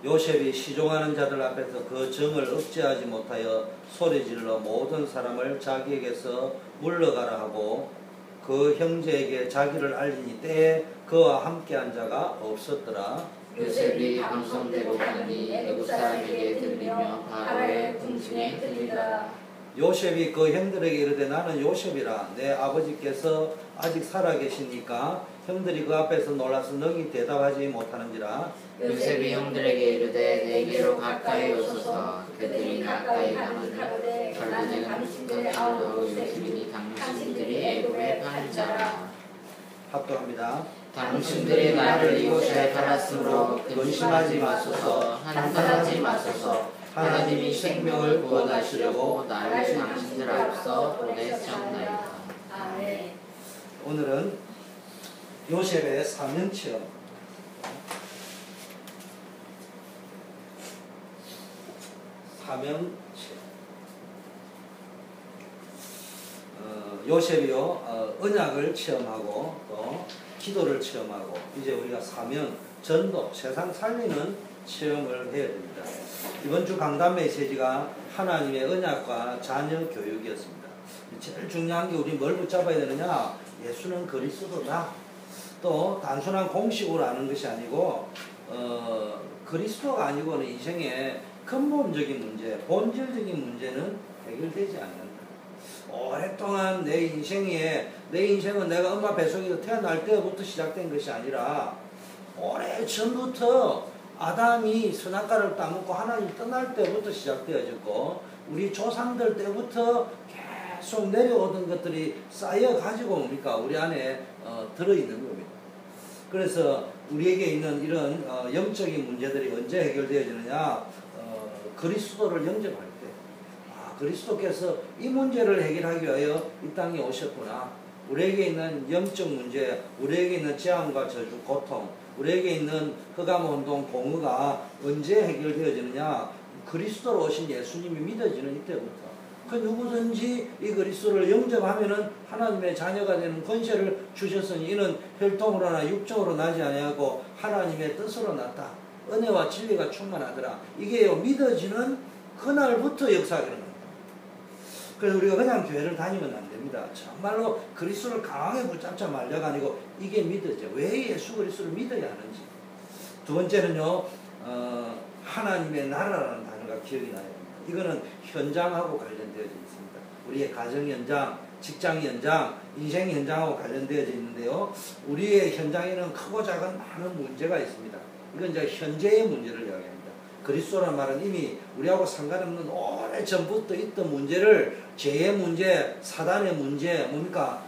요셉이 시종하는 자들 앞에서 그 정을 억제하지 못하여 소리질러 모든 사람을 자기에게서 물러가라 하고 그 형제에게 자기를 알리니 때에 그와 함께한 자가 없었더라. 요셉이 방송대로 가니 애굽 사람에게 들리며 바로의 궁중에 들리더라. 요셉이 그 형들에게 이르되 나는 요셉이라 내 아버지께서 아직 살아계시니까 형들이 그 앞에서 놀라서 능히 대답하지 못하는지라. 요셉이 형들에게 이르되 내게로 가까이 오소서. 그들이 가까이 가니 결국에는 당신들의 요셉이니 당신들이 애굽에 파는 자라. 합독합니다. 당신들이 나를 이곳에 팔았으므로 근심하지 마소서. 한탄하지 마소서. 하나님이 생명을 구원하시려고 나를 당신들 앞서 보내셨나이다. 아멘. 오늘은 요셉의 사명체험. 사명체험. 요셉이요 언약을 체험하고 또 기도를 체험하고 이제 우리가 사명, 전도, 세상 살리는 체험을 해야 됩니다. 이번 주 강단 메시지가 하나님의 언약과 자녀 교육이었습니다. 제일 중요한 게 우리 뭘 붙잡아야 되느냐? 예수는 그리스도다. 또 단순한 공식으로 아는 것이 아니고 그리스도가 아니고는 인생의 근본적인 문제, 본질적인 문제는 해결되지 않는다. 오랫동안 내 인생은 내가 엄마 뱃속에서 태어날 때부터 시작된 것이 아니라 오래전부터 아담이 선악과를 따먹고 하나님 떠날 때부터 시작되어졌고 우리 조상들 때부터 계속 내려오던 것들이 쌓여가지고 뭡니까? 우리 안에 들어있는 겁니다. 그래서 우리에게 있는 이런 영적인 문제들이 언제 해결되어지느냐? 그리스도를 영접할 때. 그리스도께서 이 문제를 해결하기 위하여 이 땅에 오셨구나. 우리에게 있는 영적 문제, 우리에게 있는 재앙과 저주, 고통, 우리에게 있는 흑암운동, 공의가 언제 해결되어지느냐? 그리스도로 오신 예수님이 믿어지는 이때부터. 그 누구든지 이 그리스도를 영접하면은 하나님의 자녀가 되는 권세를 주셨으니 이는 혈통으로나 육정으로 나지 아니하고 하나님의 뜻으로 났다. 은혜와 진리가 충만하더라. 이게요 믿어지는 그날부터 역사하는 겁니다. 그래서 우리가 그냥 교회를 다니면 안 됩니다. 정말로 그리스도를 강하게 붙잡자 말자가 아니고 이게 믿어져. 왜 예수 그리스도를 믿어야 하는지. 두 번째는요 하나님의 나라라는 단어가 기억이 나야 됩니다. 이거는 현장하고 관련되어져 있습니다. 우리의 가정 현장, 직장 현장, 인생 현장하고 관련되어져 있는데요. 우리의 현장에는 크고 작은 많은 문제가 있습니다. 이건 이제 현재의 문제를 이야기합니다. 그리스도란 말은 이미 우리하고 상관없는 오래전부터 있던 문제를 죄의 문제, 사단의 문제, 뭡니까?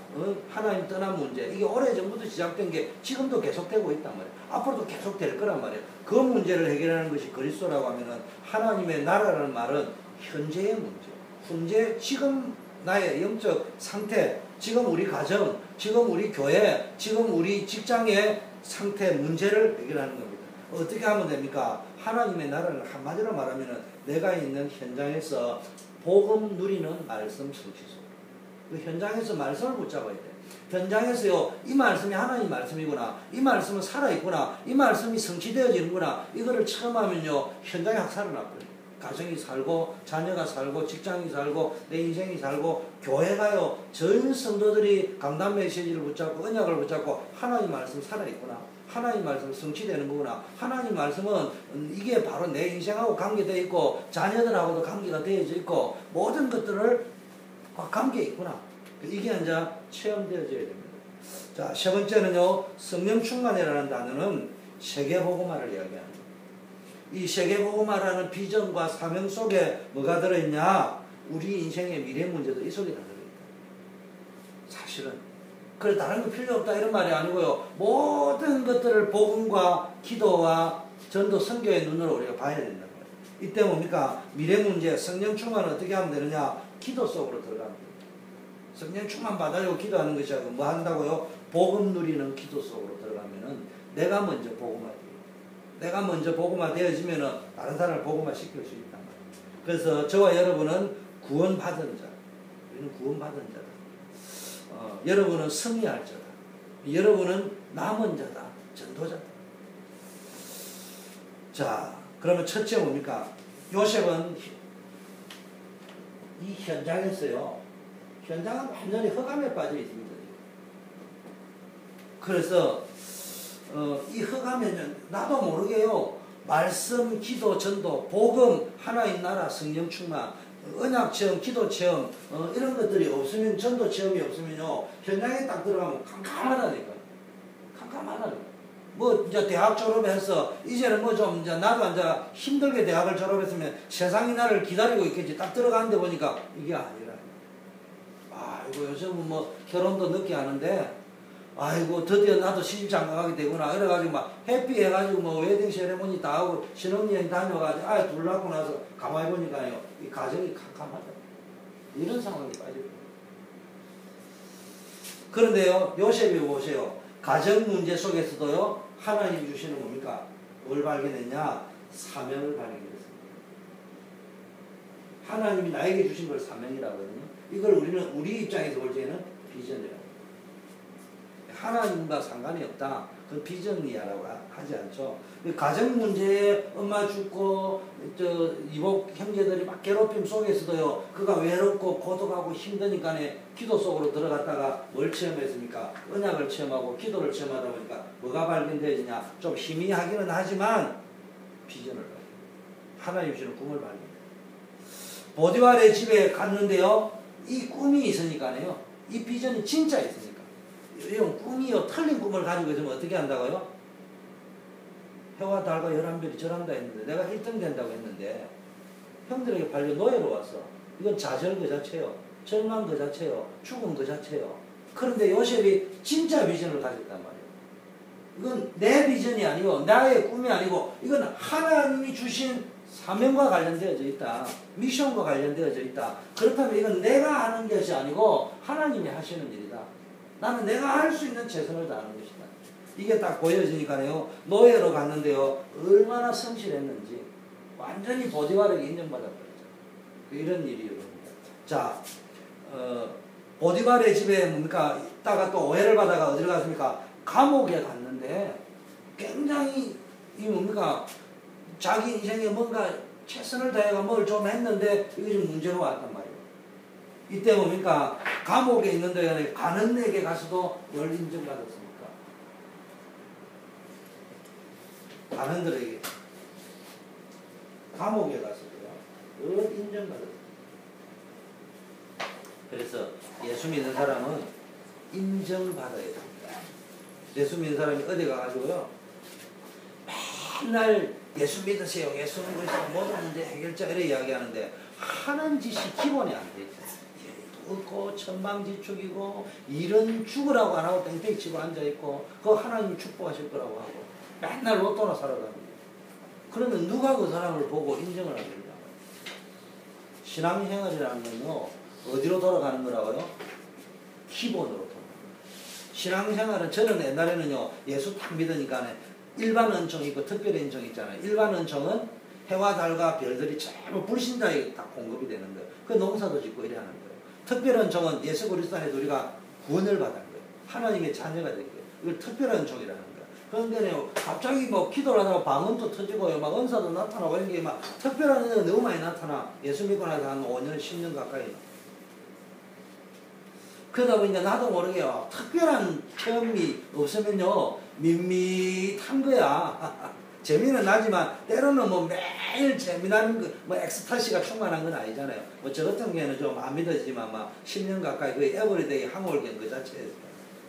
하나님 떠난 문제. 이게 오래전부터 시작된 게 지금도 계속되고 있단 말이에요. 앞으로도 계속될 거란 말이에요. 그 문제를 해결하는 것이 그리스도라고 하면은 하나님의 나라라는 말은 현재의 문제, 현재 지금 나의 영적 상태, 지금 우리 가정, 지금 우리 교회, 지금 우리 직장의 상태, 문제를 해결하는 겁니다. 어떻게 하면 됩니까? 하나님의 나라를 한마디로 말하면 내가 있는 현장에서 복음 누리는 말씀 성취소. 그 현장에서 말씀을 붙잡아야 돼. 현장에서요, 이 말씀이 하나님 말씀이구나. 이 말씀은 살아있구나. 이 말씀이 성취되어지는구나. 이거를 처음 하면요, 현장에 확 살아나버려요. 가정이 살고, 자녀가 살고, 직장이 살고, 내 인생이 살고, 교회가요, 전 성도들이 강단 메시지를 붙잡고, 언약을 붙잡고, 하나님 말씀 살아있구나. 하나님 말씀 성취되는 거구나. 하나님 말씀은 이게 바로 내 인생하고 관계되어 있고 자녀들하고도 관계가 되어져 있고 모든 것들을 관계에 있구나. 이게 이제 체험되어져야 됩니다. 자, 세 번째는요. 성령 충만이라는 단어는 세계복음화를 이야기합니다. 이 세계복음화라는 비전과 사명 속에 뭐가 들어있냐? 우리 인생의 미래 문제도 이 속에 다 들어있다. 사실은. 그래 다른 거 필요 없다 이런 말이 아니고요. 모든 것들을 복음과 기도와 전도 선교의 눈으로 우리가 봐야 된다는 거예요. 이때 뭡니까? 미래 문제, 성령 충만을 어떻게 하면 되느냐? 기도 속으로 들어가면 됩니다. 성령 충만 받으려고 기도하는 것이 아니고 뭐 한다고요? 복음 누리는 기도 속으로 들어가면은 내가 먼저 복음화 돼요. 내가 먼저 복음화 되어지면은 다른 사람을 복음화 시킬 수 있단 말이에요. 그래서 저와 여러분은 구원받은 자, 우리는 구원받은 자다. 여러분은 승리할 자다. 여러분은 남은 자다. 전도자다. 자, 그러면 첫째 뭡니까? 요셉은 이 현장에서요. 현장은 완전히 흑암에 빠져 있습니다. 그래서 이 흑암에는 나도 모르게요. 말씀, 기도, 전도, 복음, 하나님 나라, 성령 충만, 언약 체험, 기도 체험 이런 것들이 없으면, 전도 체험이 없으면요, 현장에 딱 들어가면 캄캄하다니까. 캄캄하다니까. 뭐 이제 대학 졸업해서 이제는 뭐 좀 이제 나도 이제 힘들게 대학을 졸업했으면 세상이 나를 기다리고 있겠지. 딱 들어가는데 보니까 이게 아니라. 아이고 요즘은 뭐 결혼도 늦게 하는데, 아이고 드디어 나도 시집장가 가게 되구나. 이래가지고 막 해피해가지고 뭐 웨딩 세레모니 다 하고 신혼여행 다녀가지고 아이 둘 낳고 나서 가만히 보니까요, 이 가정이 캄캄하다. 이런 상황이 빠지고. 그런데요, 요셉이 보세요. 가정 문제 속에서도요, 하나님이 주시는 뭡니까? 뭘 발견했냐? 사명을 발견했습니다. 하나님이 나에게 주신 걸 사명이라고 하거든요. 이걸 우리는 우리 입장에서 볼 때는 비전이라고. 하나님과 상관이 없다. 그건 비전이야라고 하지 않죠. 가정 문제에 엄마 죽고 이복 형제들이 막 괴롭힘 속에서도요, 그가 외롭고 고독하고 힘드니까 기도 속으로 들어갔다가 뭘 체험했습니까? 언약을 체험하고 기도를 체험하다 보니까 뭐가 발견되느냐? 좀 희미하기는 하지만 비전을 발견. 하나님 주시는 꿈을 발견. 보디발의 집에 갔는데요, 이 꿈이 있으니까요, 이 비전이 진짜 있으니까. 이런 꿈이요, 틀린 꿈을 가지고 있으면 어떻게 한다고요? 해와 달과 11별이 절한다 했는데, 내가 1등 된다고 했는데, 형들에게 팔려 노예로 왔어. 이건 좌절 그 자체요. 절망 그 자체요. 죽음 그 자체요. 그런데 요셉이 진짜 비전을 가졌단 말이에요. 이건 내 비전이 아니고, 나의 꿈이 아니고, 이건 하나님이 주신 사명과 관련되어져 있다. 미션과 관련되어져 있다. 그렇다면 이건 내가 하는 것이 아니고, 하나님이 하시는 일이다. 나는 내가 할 수 있는 최선을 다하는 것이다. 이게 딱 보여지니까요, 노예로 갔는데요, 얼마나 성실했는지 완전히 보디발에게 인정받아버렸죠. 이런 일이 일어납니다. 자, 보디발의 집에 뭡니까? 있다가 또 오해를 받아가 어디로 갔습니까? 감옥에 갔는데, 굉장히 이 뭡니까? 자기 인생에 뭔가 최선을 다해가 뭘 좀 했는데 이게 좀 문제로 왔단 말이에요. 이때 뭡니까? 감옥에 있는데 가는 에게 가서도 뭘 인정받았습니까? 가는들에게, 감옥에 가서도요, 뭘 인정받았습니까? 그래서 예수 믿는 사람은 인정받아야 됩니다. 예수 믿는 사람이 어디 가가지고요, 맨날 예수 믿으세요, 예수 믿으세요, 모든 문제 해결자 이렇게 이야기하는데 하는 짓이 기본이 안 돼 있어요. 없고 천방지축이고 일은 죽으라고 안 하고 땡땡이 치고 앉아있고 그거 하나님이 축복하실 거라고 하고 맨날 로또나 사러 다니고. 그러면 누가 그 사람을 보고 인정을 하겠냐. 신앙생활이라는 건요, 어디로 돌아가는 거라고요? 기본으로 돌아가는 거예요. 신앙생활은, 저는 옛날에는요, 예수 딱 믿으니까 일반 은총이 있고 특별 은총이 있잖아요. 일반 은총은 해와 달과 별들이 전부 불신자에게 딱 공급이 되는 거예요. 그 농사도 짓고 이래 하는 거예요. 특별 은총은 예수 그리스도 안에서 우리가 구원을 받은 거예요. 하나님의 자녀가 된 거예요. 이걸 특별 은총이라는 거예요. 그런데요, 갑자기 뭐 기도를 하다가 방언도 터지고요, 막 은사도 나타나고 이런 게 막 특별한 은혜가 너무 많이 나타나. 예수 믿고 나서 한 5년, 10년 가까이. 그러다 보니까 나도 모르게요, 특별한 체험이 없으면요, 밋밋한 거야. 재미는 나지만 때로는 뭐 매일 재미나는 거, 뭐 엑스타시가 충만한 건 아니잖아요. 뭐 저 같은 경우에는 좀 안 믿어지지만 막 10년 가까이 거의 에브리데이 항월경 그 자체에서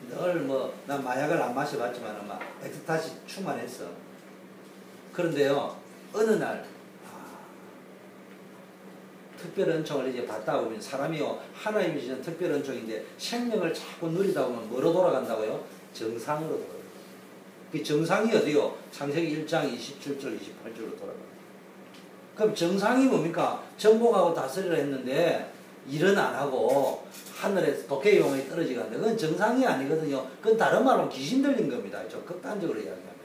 늘 뭐 난 마약을 안 마셔봤지만 막 엑스타시 충만했어. 그런데요, 어느 날 특별 은총을 이제 받다 보면 사람이요, 하나님이 주신 특별 은총인데 생명을 자꾸 누리다 보면 뭐로 돌아간다고요? 정상으로 돌아가요. 그 정상이 어디요? 창세기 1장 27절 28절로 돌아가요. 그럼 정상이 뭡니까? 정복하고 다스리라 했는데 일은 안 하고 하늘에서 독해용이 떨어지게 하는데 그건 정상이 아니거든요. 그건 다른 말로 귀신 들린 겁니다. 좀 극단적으로 이야기하면.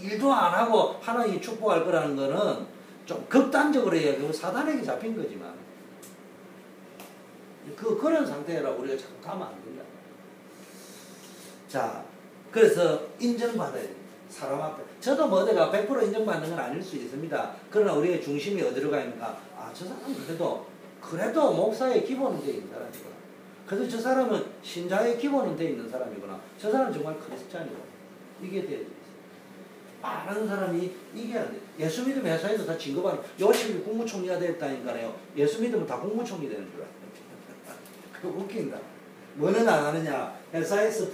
일도 안 하고 하나님이 축복할 거라는 거는 좀 극단적으로 이야기하고 사단에게 잡힌 거지만, 그런 상태라고 우리가 자꾸 가면 안 된다. 자, 그래서 인정받아야 됩니다. 사람 앞에. 저도 뭐 어디가 100% 인정받는 건 아닐 수 있습니다. 그러나 우리의 중심이 어디로 가니까, 아, 저 사람은 그래도 목사의 기본은 돼 있는 사람이구나. 그래서 저 사람은 신자의 기본은 돼 있는 사람이구나. 저 사람은 정말 크리스찬이구나. 이게 돼야 돼요. 많은 사람이 이게 안 돼. 예수 믿으면 회사에서 다 진급하는, 요셉이 국무총리가 됐다니까요. 예수 믿으면 다 국무총리 되는 줄 알아요. 그거 웃긴다. 뭐는 안 하느냐. 회사에서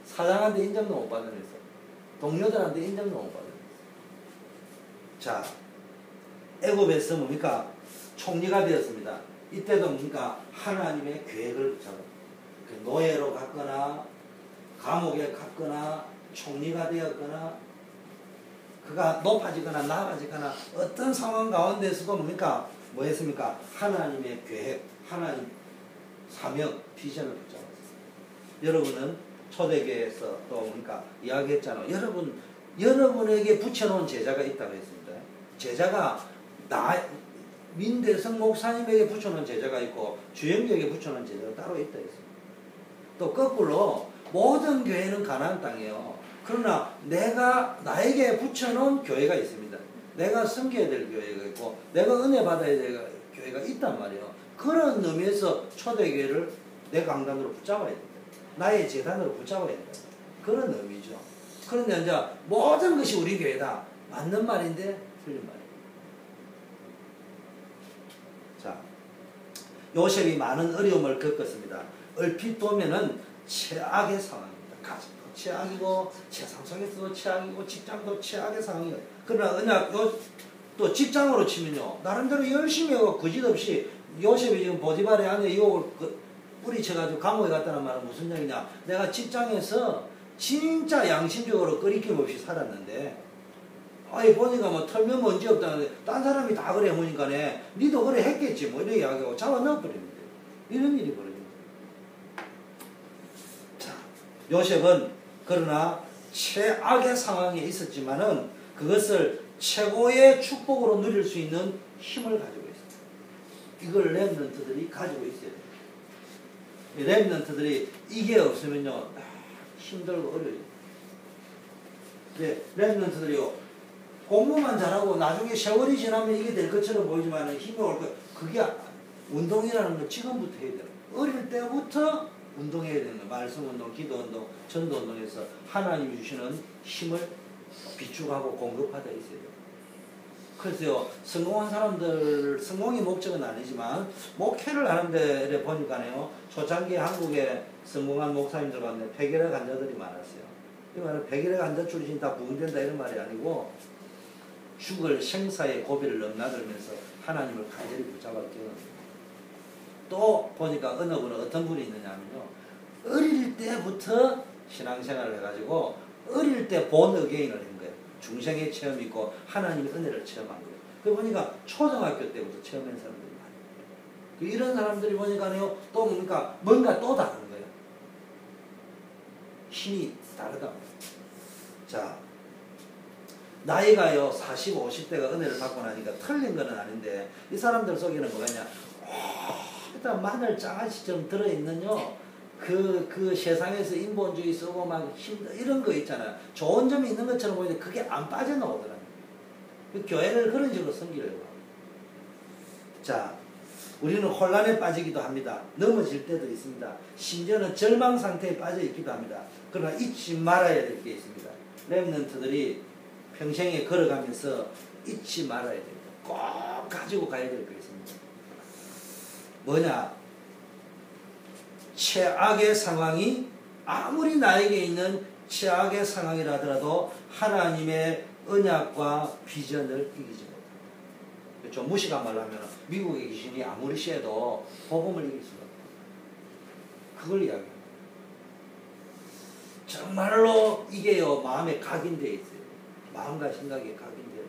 사장한테 인정도 못 받으면서, 동료들한테 인정도 못 받으면서. 자, 애굽에서 뭡니까? 총리가 되었습니다. 이때도 뭡니까? 하나님의 계획을 붙잡아. 노예로 갔거나, 감옥에 갔거나, 총리가 되었거나, 그가 높아지거나 나아지거나 어떤 상황 가운데서도 뭡니까? 뭐 했습니까? 하나님의 계획, 하나님 사명, 비전을 붙잡았어요. 여러분은 초대교회에서 또 뭡니까? 이야기했잖아요. 여러분에게 붙여놓은 제자가 있다고 했습니다. 제자가 민대성 목사님에게 붙여놓은 제자가 있고 주영교에게 붙여놓은 제자가 따로 있다 했습니다. 또 거꾸로 모든 교회는 가나안 땅이에요. 그러나 나에게 붙여놓은 교회가 있습니다. 내가 섬겨야 될 교회가 있고 내가 은혜 받아야 될 교회가 있단 말이에요. 그런 의미에서 초대교회를 내 강단으로 붙잡아야 된다. 나의 재단으로 붙잡아야 된다. 그런 의미죠. 그런데 이제 모든 것이 우리 교회다. 맞는 말인데 틀린 말이에요. 자, 요셉이 많은 어려움을 겪었습니다. 얼핏 보면은 최악의 상황입니다. 가정도 최악이고 세상 속에서도 최악이고 직장도 최악의 상황이에요. 그러나 또 직장으로 치면요, 나름대로 열심히 하고 거짓없이 요셉이 지금 보디발의 안에 유혹을 뿌리쳐가지고 감옥에 갔다는 말은 무슨 얘기냐? 내가 직장에서 진짜 양심적으로 끓이낌 없이 살았는데, 아이 보니까 뭐 털면 먼지 없다는데 딴 사람이 다 그래 보니까네 니도 그래 했겠지 뭐 이런 이야기하고 잡아 넣어버립니다. 이런 일이 벌어집니다. 자, 요셉은 그러나 최악의 상황에 있었지만은 그것을 최고의 축복으로 누릴 수 있는 힘을 가지고 있습니다. 이걸 렘넌트들이 가지고 있어야 돼요. 렘넌트들이 이게 없으면요 힘들고 어려워요. 렘넌트들이요 공부만 잘하고 나중에 세월이 지나면 이게 될 것처럼 보이지만 힘이 올 거. 그게 운동이라는 건 지금부터 해야 돼요. 어릴 때부터 운동해야 되는 거예요. 말씀 운동, 기도 운동, 전도 운동에서 하나님이 주시는 힘을 비축하고 공급하다 있어야 돼요. 그래서요, 성공한 사람들, 성공이 목적은 아니지만 목회를 하는 데 보니까요, 초창기에 한국에 성공한 목사님들 가운데 폐결핵 환자들이 많았어요. 이 말은 폐결핵 환자 출신 다 부흥된다 이런 말이 아니고 죽을 생사의 고비를 넘나들면서 하나님을 간절히 붙잡아 깨어납니다. 또 보니까 어느 분은 어떤 분이 있느냐면요, 어릴 때부터 신앙생활을 해가지고 어릴 때 본 어게인을 한 거예요. 중생의 체험이 있고 하나님의 은혜를 체험한 거예요. 그 보니까 초등학교 때부터 체험한 사람들이 많아요. 이런 사람들이 보니까요, 또 뭡니까? 뭔가 또 다른 거예요. 힘이 다르다. 자, 나이가요 40, 50대가 은혜를 받고 나니까 틀린 건 아닌데 이 사람들 속에는 뭐냐? 일단 마늘 장아찌처럼 들어있는요. 그 세상에서 인본주의 쓰고 막 이런 거 있잖아요. 좋은 점이 있는 것처럼 보이는데 그게 안 빠져나오더라고요. 그 교회를 그런 식으로 섬기려고. 자, 우리는 혼란에 빠지기도 합니다. 넘어질 때도 있습니다. 심지어는 절망 상태에 빠져 있기도 합니다. 그러나 잊지 말아야 될 게 있습니다. 렘넌트들이 평생에 걸어가면서 잊지 말아야 됩니다. 꼭 가지고 가야 될 게 있습니다. 뭐냐? 최악의 상황이 아무리 나에게 있는 최악의 상황이라 하더라도 하나님의 언약과 비전을 이기지 못합니다. 좀 무식한 말로 하면 미국의 귀신이 아무리 쎄도 복음을 이길 수가 없다. 그걸 이야기합니다. 정말로 이게요 마음에 각인되어 있어요. 마음과 생각에 각인되어 있어요.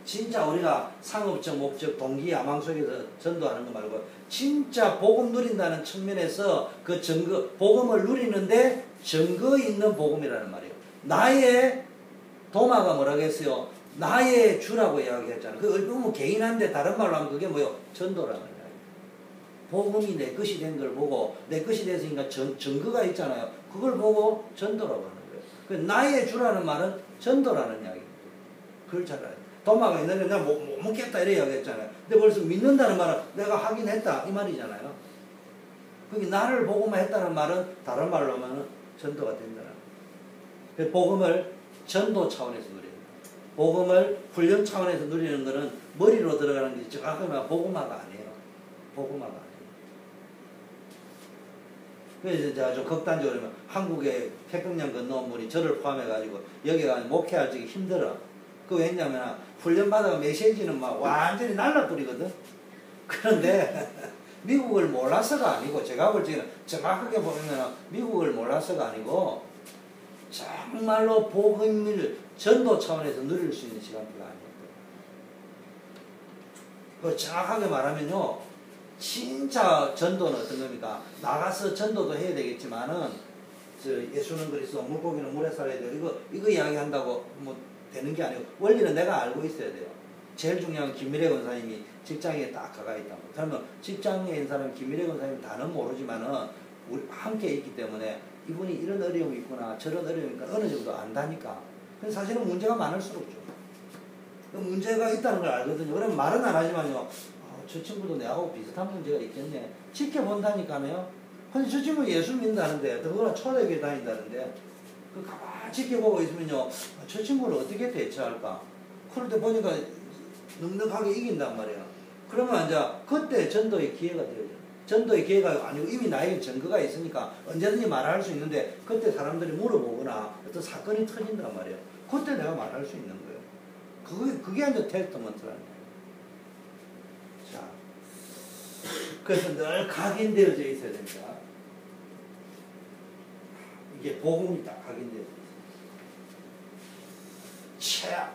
진짜 우리가 상업적 목적 동기 야망 속에서 전도하는 거 말고 진짜 복음 누린다는 측면에서 그 증거 복음을 누리는데 증거 있는 복음이라는 말이에요. 나의 도마가 뭐라고 했어요? 나의 주라고 이야기했잖아요. 그 얼핏 보면 개인한데 다른 말로 하면 그게 뭐예요? 전도라는 거예요. 복음이 내 것이 된 걸 보고 내 것이 됐으니까 증거가 있잖아요. 그걸 보고 전도라고 하는 거예요. 그 나의 주라는 말은 전도라는 이야기입니다. 그걸 잘 알아요. 도마가 있는데 내가 못 먹겠다 이래 이야기했잖아요. 근데 벌써 믿는다는 말은 내가 하긴 했다 이 말이잖아요. 그게 나를 보고만 했다는 말은 다른 말로 하면 전도가 된다는 거예요. 복음을 전도 차원에서 누리는 거예요. 복음을 훈련 차원에서 누리는 것은 머리로 들어가는 게 정확하게 말하면 복음화가 아니에요. 복음화가 아니에요. 그래서 제가 좀 극단적으로 하면 한국의 태평양 건너온 분이 저를 포함해가지고 여기 가서 목회할 적이 힘들어. 그 왜냐면 훈련받아가 메시지는 막 완전히 날라버리거든. 그런데 미국을 몰라서가 아니고 제가 볼 적에는 정확하게 보면 미국을 몰라서가 아니고 정말로 복음을 전도 차원에서 누릴 수 있는 시간대가 아니었어요. 정확하게 말하면요. 진짜 전도는 어떤 겁니까? 나가서 전도도 해야 되겠지만은 예수는 그리스도 물고기는 물에 살아야 돼요. 이거 이야기한다고 뭐 되는 게 아니고 원리는 내가 알고 있어야 돼요. 제일 중요한 김미래 권사님이 직장에 딱 가가 있다고. 그러면 직장에 있는 사람 김미래 권사님 다는 모르지만은 우리 함께 있기 때문에 이분이 이런 어려움이 있구나 저런 어려움이 있구나 어느 정도 안다니까. 사실은 문제가 많을수록 죠. 문제가 있다는 걸 알거든요. 그러면 말은 안 하지만요. 저 친구도 내하고 비슷한 문제가 있겠네. 지켜본다니까요. 근데 저 친구 예수 믿는다는데 더구나 초대교회 다닌다는데 그 가만히 지켜보고 있으면요. 저 친구를 어떻게 대처할까? 그럴 때 보니까 넉넉하게 이긴단 말이야. 그러면 이제 그때 전도의 기회가 되어요. 전도의 기회가 아니고 이미 나에게 증거가 있으니까 언제든지 말할 수 있는데 그때 사람들이 물어보거나 어떤 사건이 터진단 말이에요. 그때 내가 말할 수 있는 거예요. 그게 이제 테스트먼트라는 거예요. 자, 그래서 늘 각인되어져 있어야 됩니다. 이게 복음이 딱 각인되어져 있어요.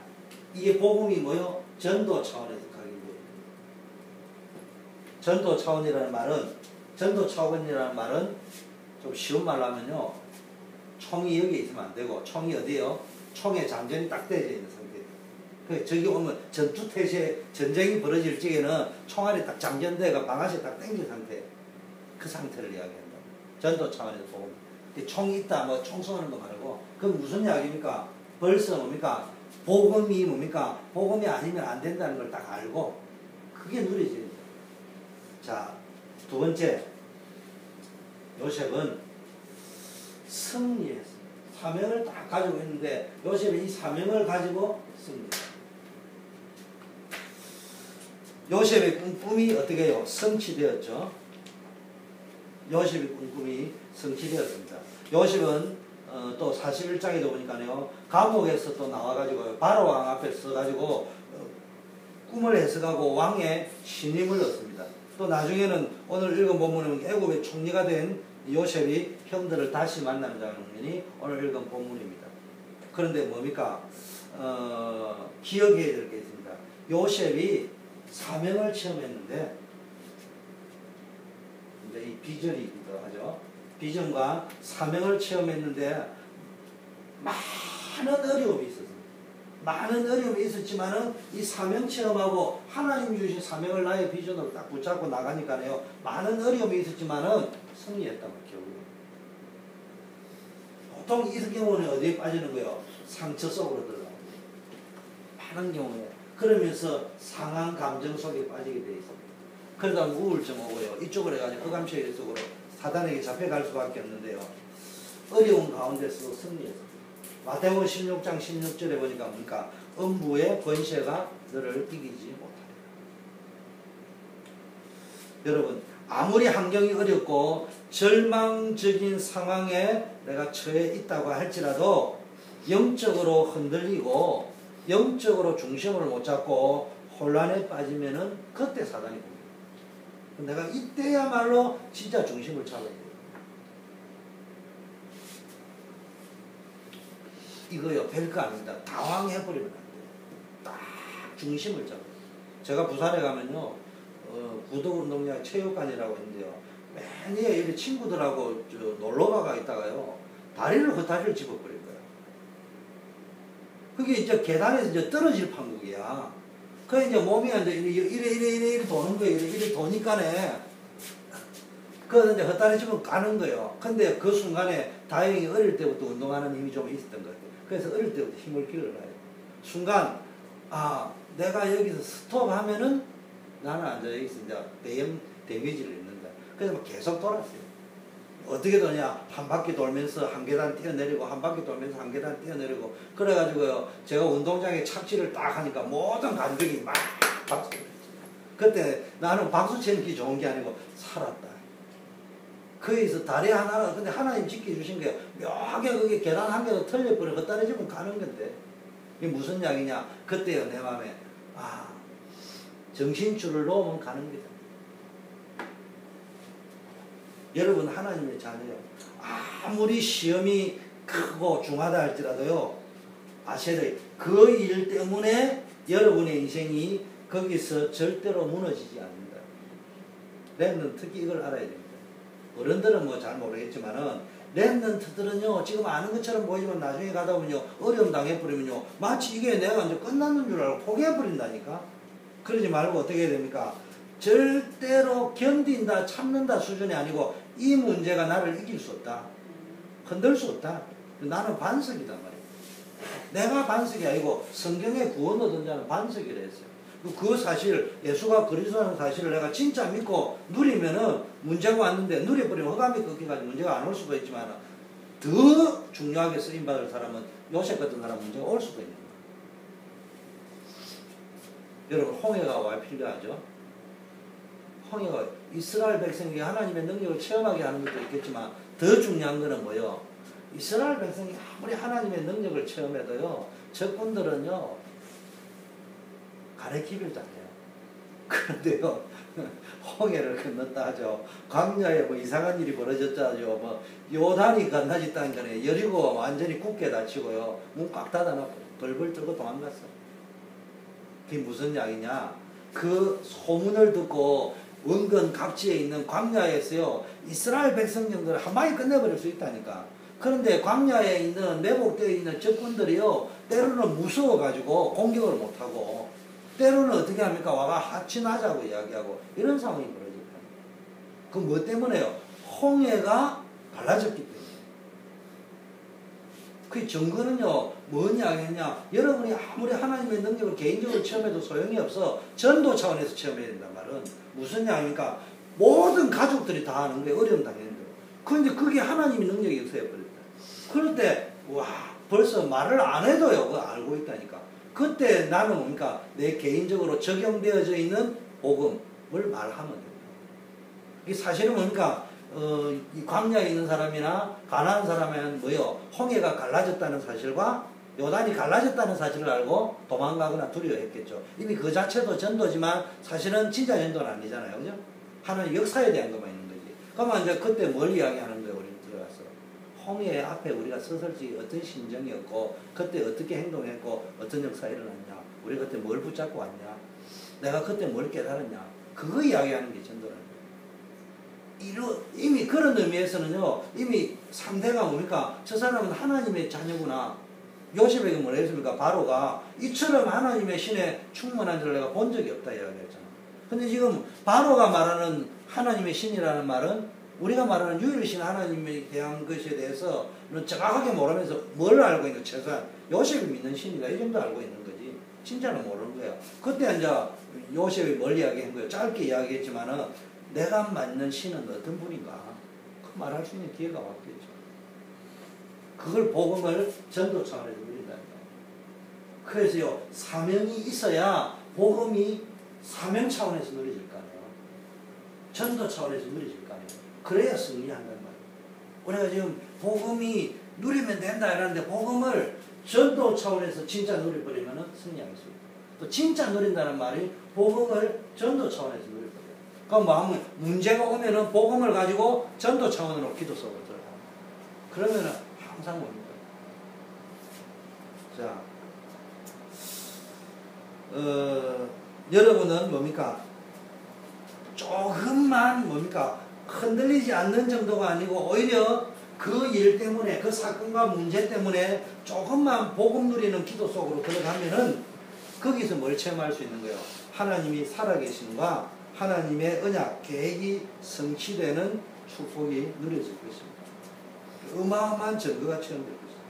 이게 복음이 뭐요? 전도 차원에서 각인되어요. 전도 차원이라는 말은 좀 쉬운 말로 하면요. 총이 여기 있으면 안 되고 총이 어디에요? 총에 장전이 딱 되어져 있는 상태. 저기 오면 전투태세 전쟁이 벌어질 적에는 총알이 딱 장전돼가 방아쇠 딱 당긴 상태. 그 상태를 이야기한다. 전도 차원에서 복음. 총이 있다 뭐 총 쏘는 거 말고 그건 무슨 이야기입니까? 벌써 뭡니까? 복음이 뭡니까? 복음이 아니면 안 된다는 걸 딱 알고 그게 누려져야 돼요. 자, 두 번째 요셉은 승리했어요. 사명을 딱 가지고 있는데 요셉이 이 사명을 가지고 승리했어요. 요셉의 꿈이 어떻게 해요? 성취되었죠. 요셉의 꿈이 성취되었습니다. 요셉은 또 41장에도 보니까요. 감옥에서 또 나와가지고 바로 왕 앞에 서가지고 꿈을 해석하고 왕의 신임을 얻습니다. 또 나중에는 오늘 읽은 본문은 애굽의 총리가 된 요셉이 형들을 다시 만나는 장면이 오늘 읽은 본문입니다. 그런데 뭡니까? 기억해야 될 게 있습니다. 요셉이 사명을 체험했는데 이제 이 비전이기도 하죠. 비전과 사명을 체험했는데 많은 어려움이 있었습니다. 많은 어려움이 있었지만은 이 사명 체험하고 하나님 주신 사명을 나의 비전으로 딱 붙잡고 나가니까요. 많은 어려움이 있었지만은 승리했다고 결국에. 보통 이 경우는 어디에 빠지는 거예요? 상처 속으로 들어가고 많은 경우에 그러면서 상한 감정 속에 빠지게 돼 있습니다. 그러다 우울증 오고요. 이쪽으로 해가지고 흑암체계 속으로 사단에게 잡혀갈 수밖에 없는데요. 어려운 가운데서 승리했습니다. 마태복음 16장 16절에 보니까 뭡니까? 음부의 권세가 너를 이기지 못하리라. 여러분 아무리 환경이 어렵고 절망적인 상황에 내가 처해 있다고 할지라도 영적으로 흔들리고 영적으로 중심을 못 잡고 혼란에 빠지면은 그때 사단이 봅니다. 내가 이때야말로 진짜 중심을 잡아야 돼요. 이거요 별거 아닙니다. 당황해버리면 안 돼요. 딱 중심을 잡아요. 제가 부산에 가면요 구덕운동장 체육관이라고 있는데요. 매년 이렇게 친구들하고 놀러가가 있다가요 다리를 헛다리를 집어버릴 거예요. 그게 이제 계단에서 이제 떨어질 판국이야. 그 이제 몸이 이제 이래 도는 거예요. 이래 도니까네 그래서 이제 헛다리집은 가는 거예요. 근데 그 순간에 다행히 어릴 때부터 운동하는 힘이 좀 있었던 것 같아요. 그래서 어릴 때부터 힘을 길러놔요. 순간, 아, 내가 여기서 스톱하면은 나는 앉아 여기서 이제 데미지를 입는다. 그래서 막 계속 돌았어요. 어떻게 도냐? 한 바퀴 돌면서 한 계단 뛰어내리고, 한 바퀴 돌면서 한 계단 뛰어내리고, 그래가지고요, 제가 운동장에 착지를 딱 하니까 모든 간격이 막 박수를 했죠. 그때 나는 박수 치는 게 좋은 게 아니고, 살았다. 거기서 다리 하나, 근데 하나님 지켜주신 게 묘하게 그게 계단 한 개도 틀려버려. 그 떨어지면 가는 건데. 이게 무슨 이야기냐? 그때요, 내 마음에. 아, 정신줄을 놓으면 가는 거다. 여러분, 하나님의 자녀요. 아무리 시험이 크고 중하다 할지라도요, 아셔야 돼요. 그 일 때문에 여러분의 인생이 거기서 절대로 무너지지 않는다. 랩는 특히 이걸 알아야 됩니다. 어른들은 뭐 잘 모르겠지만은, 랩런트들은요, 지금 아는 것처럼 보이지만 나중에 가다 보면요, 어려움 당해버리면요, 마치 이게 내가 이제 끝났는 줄 알고 포기해버린다니까? 그러지 말고 어떻게 해야 됩니까? 절대로 견딘다, 참는다 수준이 아니고, 이 문제가 나를 이길 수 없다. 흔들 수 없다. 나는 반석이단 말이에요. 내가 반석이 아니고, 성경의 구원 얻은 자는 반석이라 했어요. 그 사실, 예수가 그리스도라는 사실을 내가 진짜 믿고 누리면은 문제가 왔는데, 누려버리면 허감이 꺾여가지고 문제가 안 올 수도 있지만, 더 중요하게 쓰임받을 사람은 요셉 같은 사람 문제가 올 수도 있는 거예요. 여러분, 홍해가 와 필요하죠? 홍해가 이스라엘 백성이 하나님의 능력을 체험하게 하는 것도 있겠지만, 더 중요한 거는 뭐예요? 이스라엘 백성이 아무리 하나님의 능력을 체험해도요, 적군들은요, 가래키를 잘해요. 그런데요, 홍해를 건넜다 하죠. 광야에 뭐 이상한 일이 벌어졌다 하죠. 뭐, 요단이 건너졌다는 거네. 여리고 완전히 굳게 닫히고요. 문 꽉 닫아놓고 벌벌 떨고 도망갔어. 그게 무슨 이야기냐? 그 소문을 듣고 원근 각지에 있는 광야에서요, 이스라엘 백성들을 한 방에 끝내버릴 수 있다니까. 그런데 광야에 있는 매복되어 있는 적군들이요, 때로는 무서워가지고 공격을 못하고, 때로는 어떻게 합니까? 와가 하친하자고 이야기하고 이런 상황이 벌어졌다. 그 뭐 때문에요? 홍해가 갈라졌기 때문에. 그 증거는요, 뭔 이야기냐? 여러분이 아무리 하나님의 능력을 개인적으로 체험해도 소용이 없어. 전도 차원에서 체험해야 된단 말은 무슨 이야기입니까? 모든 가족들이 다 하는 거예요. 어려움 당하는 거예요. 그런데 그게 하나님의 능력이 없어져버렸다. 그럴 때, 와, 벌써 말을 안 해도요, 그거 알고 있다니까. 그때 나는 뭡니까? 내 개인적으로 적용되어져 있는 복음을 말하면 됩니다. 이게 사실은 뭡니까? 이 광야에 있는 사람이나 가나안 사람은 뭐요? 홍해가 갈라졌다는 사실과 요단이 갈라졌다는 사실을 알고 도망가거나 두려워했겠죠. 이미 그 자체도 전도지만 사실은 진짜 전도는 아니잖아요. 그죠? 하나님 역사에 대한 것만 있는 거지. 그러면 이제 그때 뭘 이야기하는 거예요? 우리 들어가서. 홍해 앞에 우리가 서설지 어떤 심정이었고, 그때 어떻게 행동했고, 어떤 역사가 일어났냐, 우리 그때 뭘 붙잡고 왔냐, 내가 그때 뭘 깨달았냐, 그거 이야기하는 게 전도라는 거예요. 이미 그런 의미에서는요, 이미 상대가 뭡니까? 저 사람은 하나님의 자녀구나. 요셉에게 뭐라 했습니까? 바로가 이처럼 하나님의 신에 충만한 자를 내가 본 적이 없다 이야기했잖아. 근데 지금 바로가 말하는 하나님의 신이라는 말은 우리가 말하는 유일신 하나님에 대한 것에 대해서 정확하게 모르면서 뭘 알고 있는, 최소한 요셉이 믿는 신이다 이 정도 알고 있는 거지 진짜는 모르는 거야. 그때 이제 요셉이 뭘 이야기한 거예요? 짧게 이야기했지만은 내가 믿는 신은 어떤 분인가 그 말할 수 있는 기회가 왔겠죠. 그걸 복음을 전도 차원에서 누린다니까. 그래서요, 사명이 있어야 복음이 사명 차원에서 누려질 거 아니에요. 전도 차원에서 누려질 거 아니에요. 그래야 승리한단 말이에요. 우리가 지금 복음이 누리면 된다 이러는데 복음을 전도 차원에서 진짜 누려버리면 승리할 수 있다. 또 진짜 누린다는 말이 복음을 전도 차원에서 누려버려요. 그럼 뭐 하면 문제가 오면은 복음을 가지고 전도 차원으로 기도 속으로 들어가요. 그러면은 항상 뭡니까? 자, 여러분은 뭡니까? 조금만 뭡니까? 흔들리지 않는 정도가 아니고 오히려 그 일 때문에 그 사건과 문제 때문에 조금만 복음 누리는 기도 속으로 들어가면은 거기서 뭘 체험할 수 있는 거예요? 하나님이 살아계심과 하나님의 언약, 계획이 성취되는 축복이 누려질 것입니다. 어마어마한 증거가 체험될 것입니다.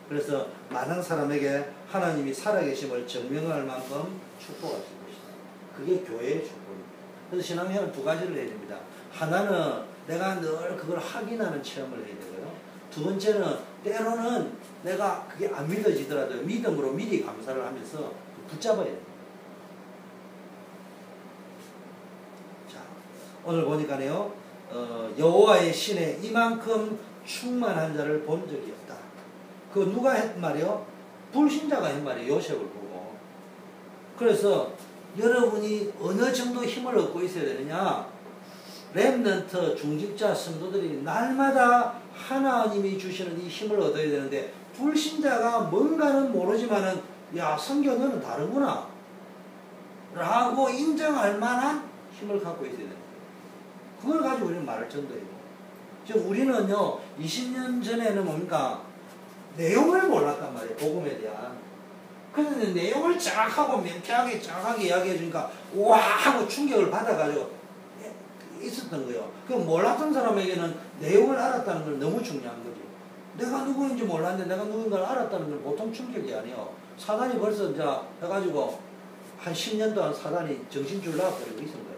그래서 많은 사람에게 하나님이 살아계심을 증명할 만큼 축복하실 것이다. 그게 교회의 축복입니다. 그래서 신앙생활 두 가지를 해야 됩니다. 하나는 내가 늘 그걸 확인하는 체험을 해야 되고요. 두 번째는 때로는 내가 그게 안 믿어지더라도 믿음으로 미리 감사를 하면서 붙잡아야 돼요. 자, 오늘 보니까요, 여호와의 신에 이만큼 충만한 자를 본 적이 없다. 그 누가 했 말이요? 불신자가 했 말이에요. 요셉을 보고. 그래서 여러분이 어느 정도 힘을 얻고 있어야 되느냐? 렘넌트 중직자 성도들이 날마다 하나님이 주시는 이 힘을 얻어야 되는데, 불신자가 뭔가는 모르지만은 야, 성경 너는 다르구나 라고 인정할 만한 힘을 갖고 있어야 됩니다. 그걸 가지고 우리는 말을 전도해요. 지금 우리는요 20년 전에는 뭡니까? 내용을 몰랐단 말이에요. 복음에 대한. 그런데 내용을 정확하고 명쾌하게 정확하게 이야기해 주니까 와 하고 충격을 받아가지고 있었던 거예요. 그 몰랐던 사람에게는 내용을 알았다는 걸 너무 중요한 거지. 내가 누구인지 몰랐는데 내가 누군가를 알았다는 건 보통 충격이 아니에요. 사단이 벌써 이제 해가지고 한 10년 동안 사단이 정신줄 나와버리고 있은 거예요.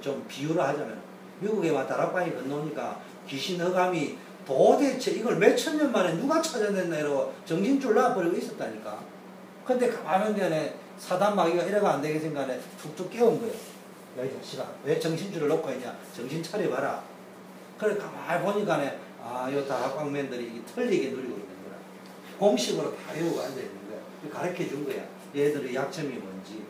좀 비유를 하자면 미국에 막 다락방이 건너오니까 귀신 허감이 도대체 이걸 몇천 년 만에 누가 찾아냈나 이러고 정신줄 나와버리고 있었다니까. 근데 가만히 안에 사단 마귀가 이래가 안 되게 생각에 툭툭 깨운 거예요. 야, 이 자식아, 왜 정신줄을 놓고 있냐? 정신 차려봐라. 그래, 가만히 보니까, 요 다락방맨들이 틀리게 누리고 있는 거야. 공식으로 다 외우고 앉아있는 거야. 가르쳐 준 거야. 얘들의 약점이 뭔지.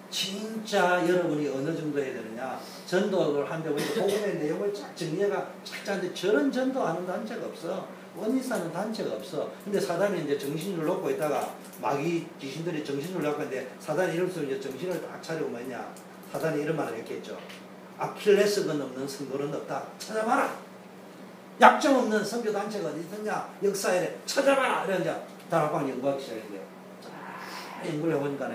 진짜 여러분이 어느 정도 해야 되느냐? 전도를 하는데 우리 복음의 내용을 쫙 정리해가 쫙 짜는데 저런 전도하는 단체가 없어. 원리사는 단체가 없어. 근데 사단이 이제 정신을 놓고 있다가 마귀 귀신들이 정신을 놓고 있는데 사단이 이럴수록 이제 정신을 딱 차리고 뭐냐? 사단이 이런 말을 했겠죠. 아킬레스건 없는 성도는 없다. 찾아봐라. 약점 없는 선교 단체가 어디 있느냐? 역사에 찾아봐라. 이런 이제 다락방 연구하기 시작한 거예요. 쫙 연구를 해보니까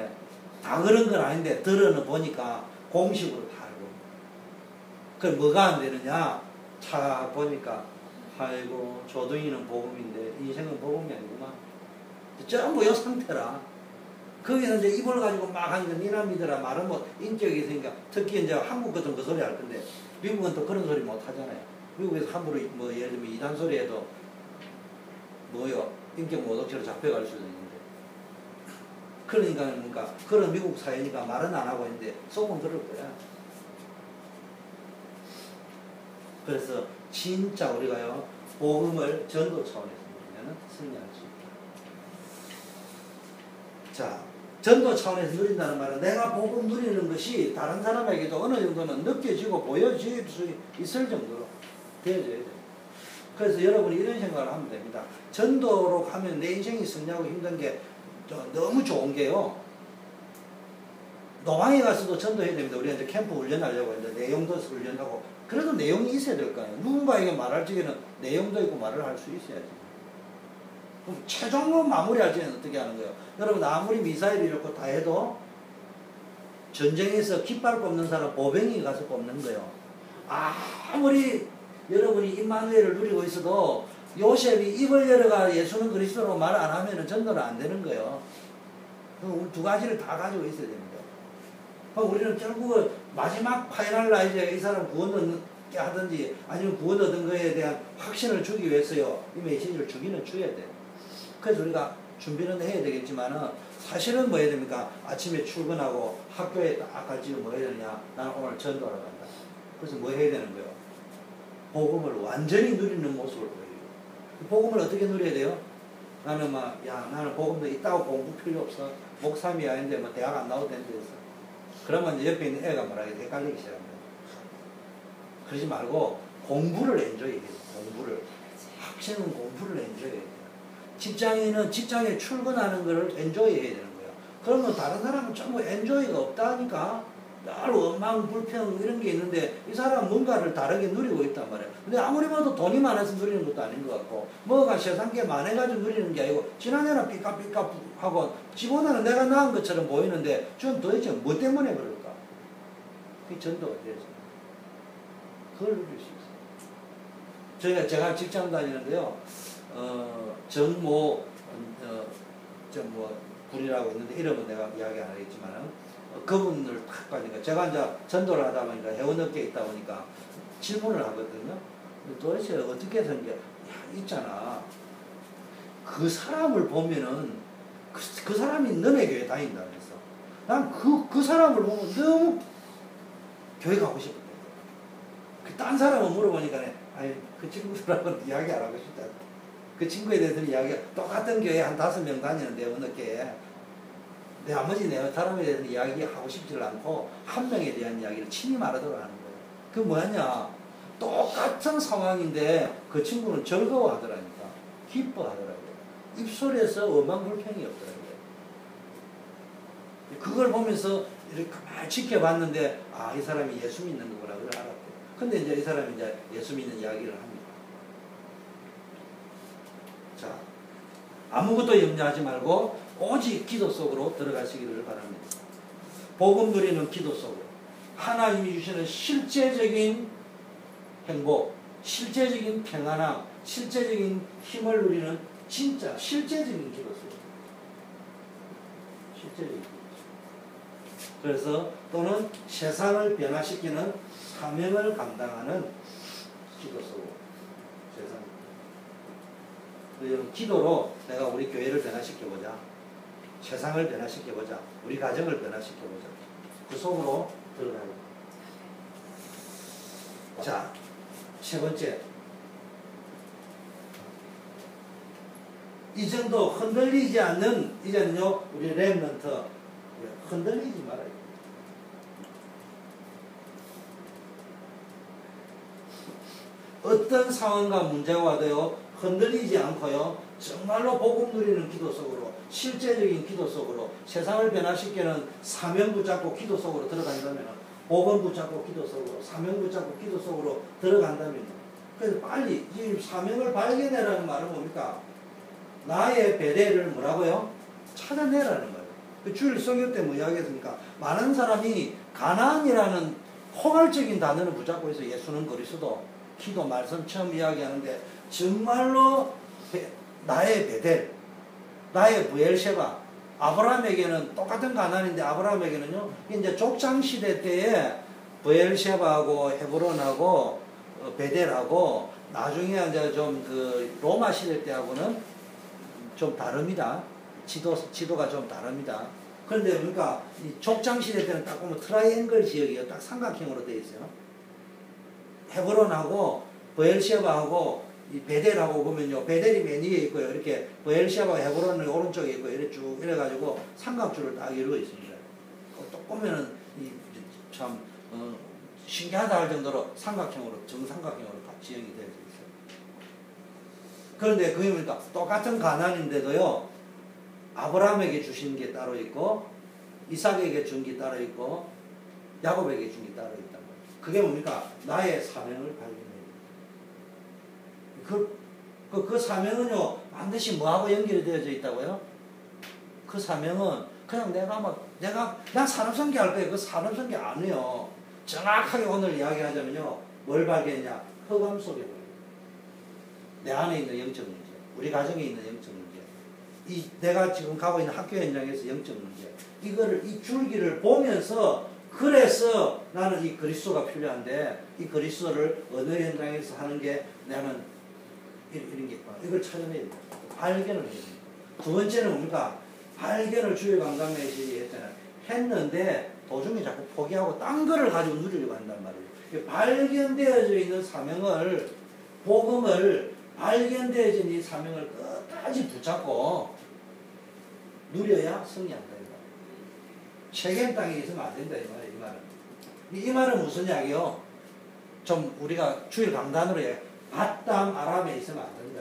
다 그런 건 아닌데 들어는 보니까 공식으로 다 알고. 그럼 뭐가 안 되느냐? 차 보니까 아이고 조동이는 복음인데 인생은 복음이 아니구만. 전부 요 상태라. 거기서 이제 입을 가지고 막 하니까 니나 믿어라 말은 뭐 인격이 있으니까 특히 이제 한국 같은 그 소리 할 건데 미국은 또 그런 소리 못 하잖아요. 미국에서 함부로 뭐 예를 들면 이단 소리 해도 뭐요 인격 모독죄로 잡혀갈 수도 있는데. 그러니까 뭔가 그런 미국 사회니까 말은 안 하고 있는데 속은 그럴 거야. 그래서 진짜 우리가요 복음을 전도 차원에서 누리면 승리할 수 있다. 자, 전도 차원에서 누린다는 말은 내가 복음 누리는 것이 다른 사람에게도 어느 정도는 느껴지고 보여질 수 있을 정도로 되어져야 돼요. 그래서 여러분이 이런 생각을 하면 됩니다. 전도로 가면 내 인생이 승리하고 힘든 게 너무 좋은 게요. 노방에 가서도 전도해야 됩니다. 우리가 이제 캠프 훈련하려고 이제 내용도 훈련하고 그래도 내용이 있어야 될 거 아니에요. 누군가에게 말할 적에는 내용도 있고 말을 할 수 있어야지. 그럼 최종으로 마무리할 적에는 어떻게 하는 거예요? 여러분 아무리 미사일이 이렇고 다 해도 전쟁에서 깃발 뽑는 사람 보병이 가서 뽑는 거예요. 아무리 여러분이 임마누엘을 누리고 있어도 요셉이 입을 열어가 예수는 그리스도로 말 안 하면 전도는 안 되는 거예요. 우리 두 가지를 다 가지고 있어야 됩니다. 그럼 우리는 결국은 마지막 파이널라이즈에 이 사람 구원 얻게 하든지 아니면 구원 얻은 거에 대한 확신을 주기 위해서요. 이 메시지를 주기는 줘야 돼요. 그래서 우리가 준비는 해야 되겠지만은 사실은 뭐 해야 됩니까? 아침에 출근하고 학교에 딱 갈지 뭐 해야 되냐? 나는 오늘 전도하러 간다. 그래서 뭐 해야 되는 거예요? 복음을 완전히 누리는 모습을 보여요. 복음을 어떻게 누려야 돼요? 나는 나는 복음도 있다고 공부 필요 없어. 목삼이 아닌데 뭐 대학 안 나오도 된다 해서. 그러면 이제 옆에 있는 애가 뭐라 해도 헷갈리기 시작합니다. 그러지 말고 공부를 엔조이해야 돼요. 공부를. 학생은 공부를 엔조이해야 돼요. 직장인은 직장에 출근하는 거를 엔조이해야 되는 거예요. 그러면 다른 사람은 전부 엔조이가 없다니까. 늘 원망, 불평 이런 게 있는데 이 사람 뭔가를 다르게 누리고 있단 말이에요. 근데 아무리 봐도 돈이 많아서 누리는 것도 아닌 것 같고 뭐가 세상에 많아가지고 누리는 게 아니고 지난해는 삐까삐까 하고 지보다는 내가 나은 것처럼 보이는데 전 도대체 뭐 때문에 그럴까? 그게 전도가 되죠. 그걸 누릴 수 있어요. 제가 직장 다니는데요. 정모 군이라고 있는데 이름은 내가 이야기 안 하겠지만 그분을 딱 봐니까 제가 이제 전도를 하다 보니까 회원업계에 있다 보니까 질문을 하거든요. 도대체 어떻게 해서 이제 있잖아. 그 사람을 보면은 그 사람이 너네 교회 다닌다 그랬어. 난 그 사람을 보면 너무 교회 가고 싶었대. 딴 사람은 물어보니까 아니 그 친구들하고는 이야기 안 하고 싶다. 그 친구에 대해서는 이야기 똑같은 교회 한 5명 다니는데 어느께 나머지 네 사람에 대해서는 이야기하고 싶지를 않고 한 명에 대한 이야기를 친히 말하도록 하는 거예요. 그 뭐냐 똑같은 상황인데 그 친구는 즐거워하더라니까. 기뻐하더라고요. 입술에서 원망불평이 없더라고요. 그걸 보면서 이렇게 가만히 지켜봤는데 아, 이 사람이 예수 믿는 거구나 그걸 알았대요. 근데 이제 이 사람이 이제 예수 믿는 이야기를 합니다. 자, 아무것도 염려하지 말고 오직 기도 속으로 들어가시기를 바랍니다. 복음 누리는 기도 속으로 하나님이 주시는 실제적인 행복, 실제적인 평안함, 실제적인 힘을 누리는 진짜 실제적인 기도 속으로. 실제적인 기도 속으로. 그래서 또는 세상을 변화시키는 사명을 감당하는 기도 속으로. 세상. 기도로 내가 우리 교회를 변화시켜보자. 세상을 변화시켜보자. 우리 가정을 변화시켜보자. 그 속으로 들어가요. 자, 세 번째. 이 정도 흔들리지 않는, 이제는요, 우리 렘넌트, 흔들리지 말아요. 어떤 상황과 문제가 와도요, 흔들리지 않고요, 정말로 복음 누리는 기도 속으로, 실제적인 기도 속으로, 세상을 변화시키는 사명 붙잡고 기도 속으로 들어간다면, 복음 붙잡고 기도 속으로, 사명 붙잡고 기도 속으로 들어간다면, 그래서 빨리 이 사명을 발견해라는 말은 뭡니까? 나의 배대를 뭐라고요? 찾아내라는 거예요. 그 주일 설교 때 뭐 이야기했습니까? 많은 사람이 가난이라는 포괄적인 단어를 붙잡고 있어. 예수는 그리스도, 기도, 말씀 처음 이야기하는데 정말로 나의 베델, 나의 브엘셰바, 아브라함에게는 똑같은 가난인데 아브라함에게는요, 이제 족장시대 때에 브엘셰바하고 헤브론하고 베델하고 나중에 이제 좀 그 로마 시대 때하고는 좀 다릅니다. 지도가 좀 다릅니다. 그런데 그러니까 이 족장시대 때는 딱 보면 트라이앵글 지역이에요. 딱 삼각형으로 되어 있어요. 헤브론하고 브엘셰바하고 이 베델하고 보면요, 베델이 맨 위에 있고요, 이렇게 브엘셰바가 헤브론은 오른쪽에 있고 이렇게 쭉 이래가지고 삼각줄을 딱 이루고 있습니다. 또 보면은 참 신기하다 할 정도로 삼각형으로, 정삼각형으로 다 지형이 되어 있어요. 그런데 그게 뭡니까? 똑같은 가난인데도요, 아브라함에게 주신 게 따로 있고, 이삭에게 준 게 따로 있고, 야곱에게 준 게 따로 있다. 그게 뭡니까? 나의 사명을 발견해야 돼. 그 사명은요, 반드시 뭐하고 연결이 되어져 있다고요? 그 사명은 그냥 내가 산업선교 할 거예요. 그 산업선교 아니에요. 정확하게 오늘 이야기하자면요, 뭘 발견했냐? 흑암 속에 내 안에 있는 영적 문제, 우리 가정에 있는 영적 문제, 내가 지금 가고 있는 학교 현장에서 영적 문제, 이 줄기를 보면서, 그래서 나는 이 그리스도가 필요한데, 이 그리스도를 어느 현장에서 하는 게 나는 이런 게 있구나. 이걸 찾아내야 됩니다. 발견을 해야 됩니다. 두 번째는 뭡니까? 발견을 주요 강단에서 했잖아요. 했는데 도중에 자꾸 포기하고 딴 거를 가지고 누리려고 한단 말이에요. 발견되어져 있는 사명을, 복음을, 발견되어진 이 사명을 끝까지 붙잡고 누려야 승리한다. 책임 땅에 있으면 안 된다. 이 말은 무슨 이야기요? 좀 우리가 주일 강단으로 해. 바담 아람에 있으면 안 된다.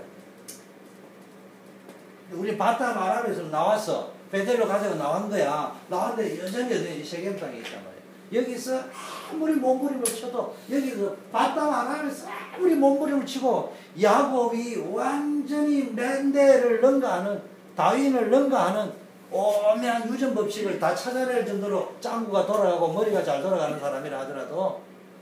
우리 바담 아람에서 나왔어. 베델로 가자고 나온 거야. 나왔는데 여전히 세겜 땅에 있단 말이야. 여기서 아무리 몸부림을 쳐도 여기서 바탕 안 하면서 아무리 몸부림을 치고 야곱이 완전히 맨데를 능가하는 다윈을 능가하는 오묘한 유전법칙을 다 찾아낼 정도로 짱구가 돌아가고 머리가 잘 돌아가는 사람이라 하더라도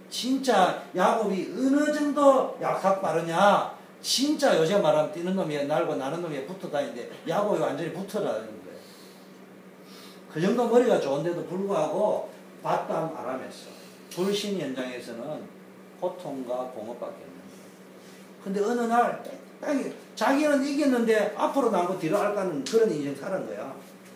진짜 야곱이 어느 정도 약삭 빠르냐 진짜 요새 말하면 뛰는 놈이 날고 나는 놈이 붙어 다니는데 야곱이 완전히 붙어 다니는 거예요. 그 정도 머리가 좋은데도 불구하고 바탕 아람에서 불신 현장에서는 고통과 공업밖에 없는 거예요. 근데 어느 날 자기는 이겼는데 앞으로 나고 뒤로 앓가는 그런 인생 사는 거야.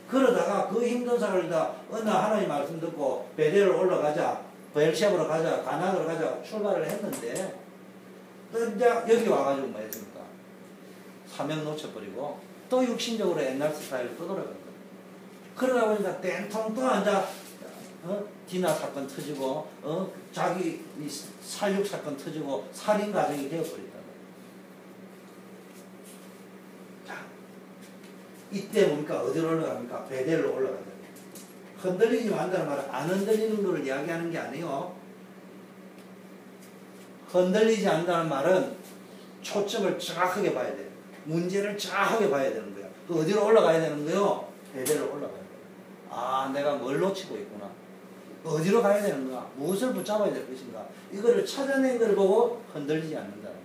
그러다가 그 힘든 살다 어느 하나님 말씀 듣고 베델을 올라가자, 베엘셰바로 가자, 가나안으로 가자 출발을 했는데 이제 여기 와가지고 뭐 했습니까? 사명 놓쳐버리고 또 육신적으로 옛날 스타일로 또 돌아간 거예요. 그러다 보니까 땡통 또 앉아 디나 사건 터지고 자기 살육 사건 터지고 살인 가정이 되어버렸다. 자, 이때 뭡니까? 어디로 올라갑니까? 베델로 올라가야 돼요. 흔들리지 말라는 말은 안 흔들리는 거를 이야기하는 게 아니에요. 흔들리지 않는다는 말은 초점을 정확하게 봐야 돼요. 문제를 정확하게 봐야 되는 거야. 그 어디로 올라가야 되는 거요? 베델로 올라가야 돼요. 아, 내가 뭘 놓치고 있구나. 어디로 가야 되는 거야? 무엇을 붙잡아야 될 것인가? 이거를 찾아낸 걸 보고 흔들리지 않는다는 거예요.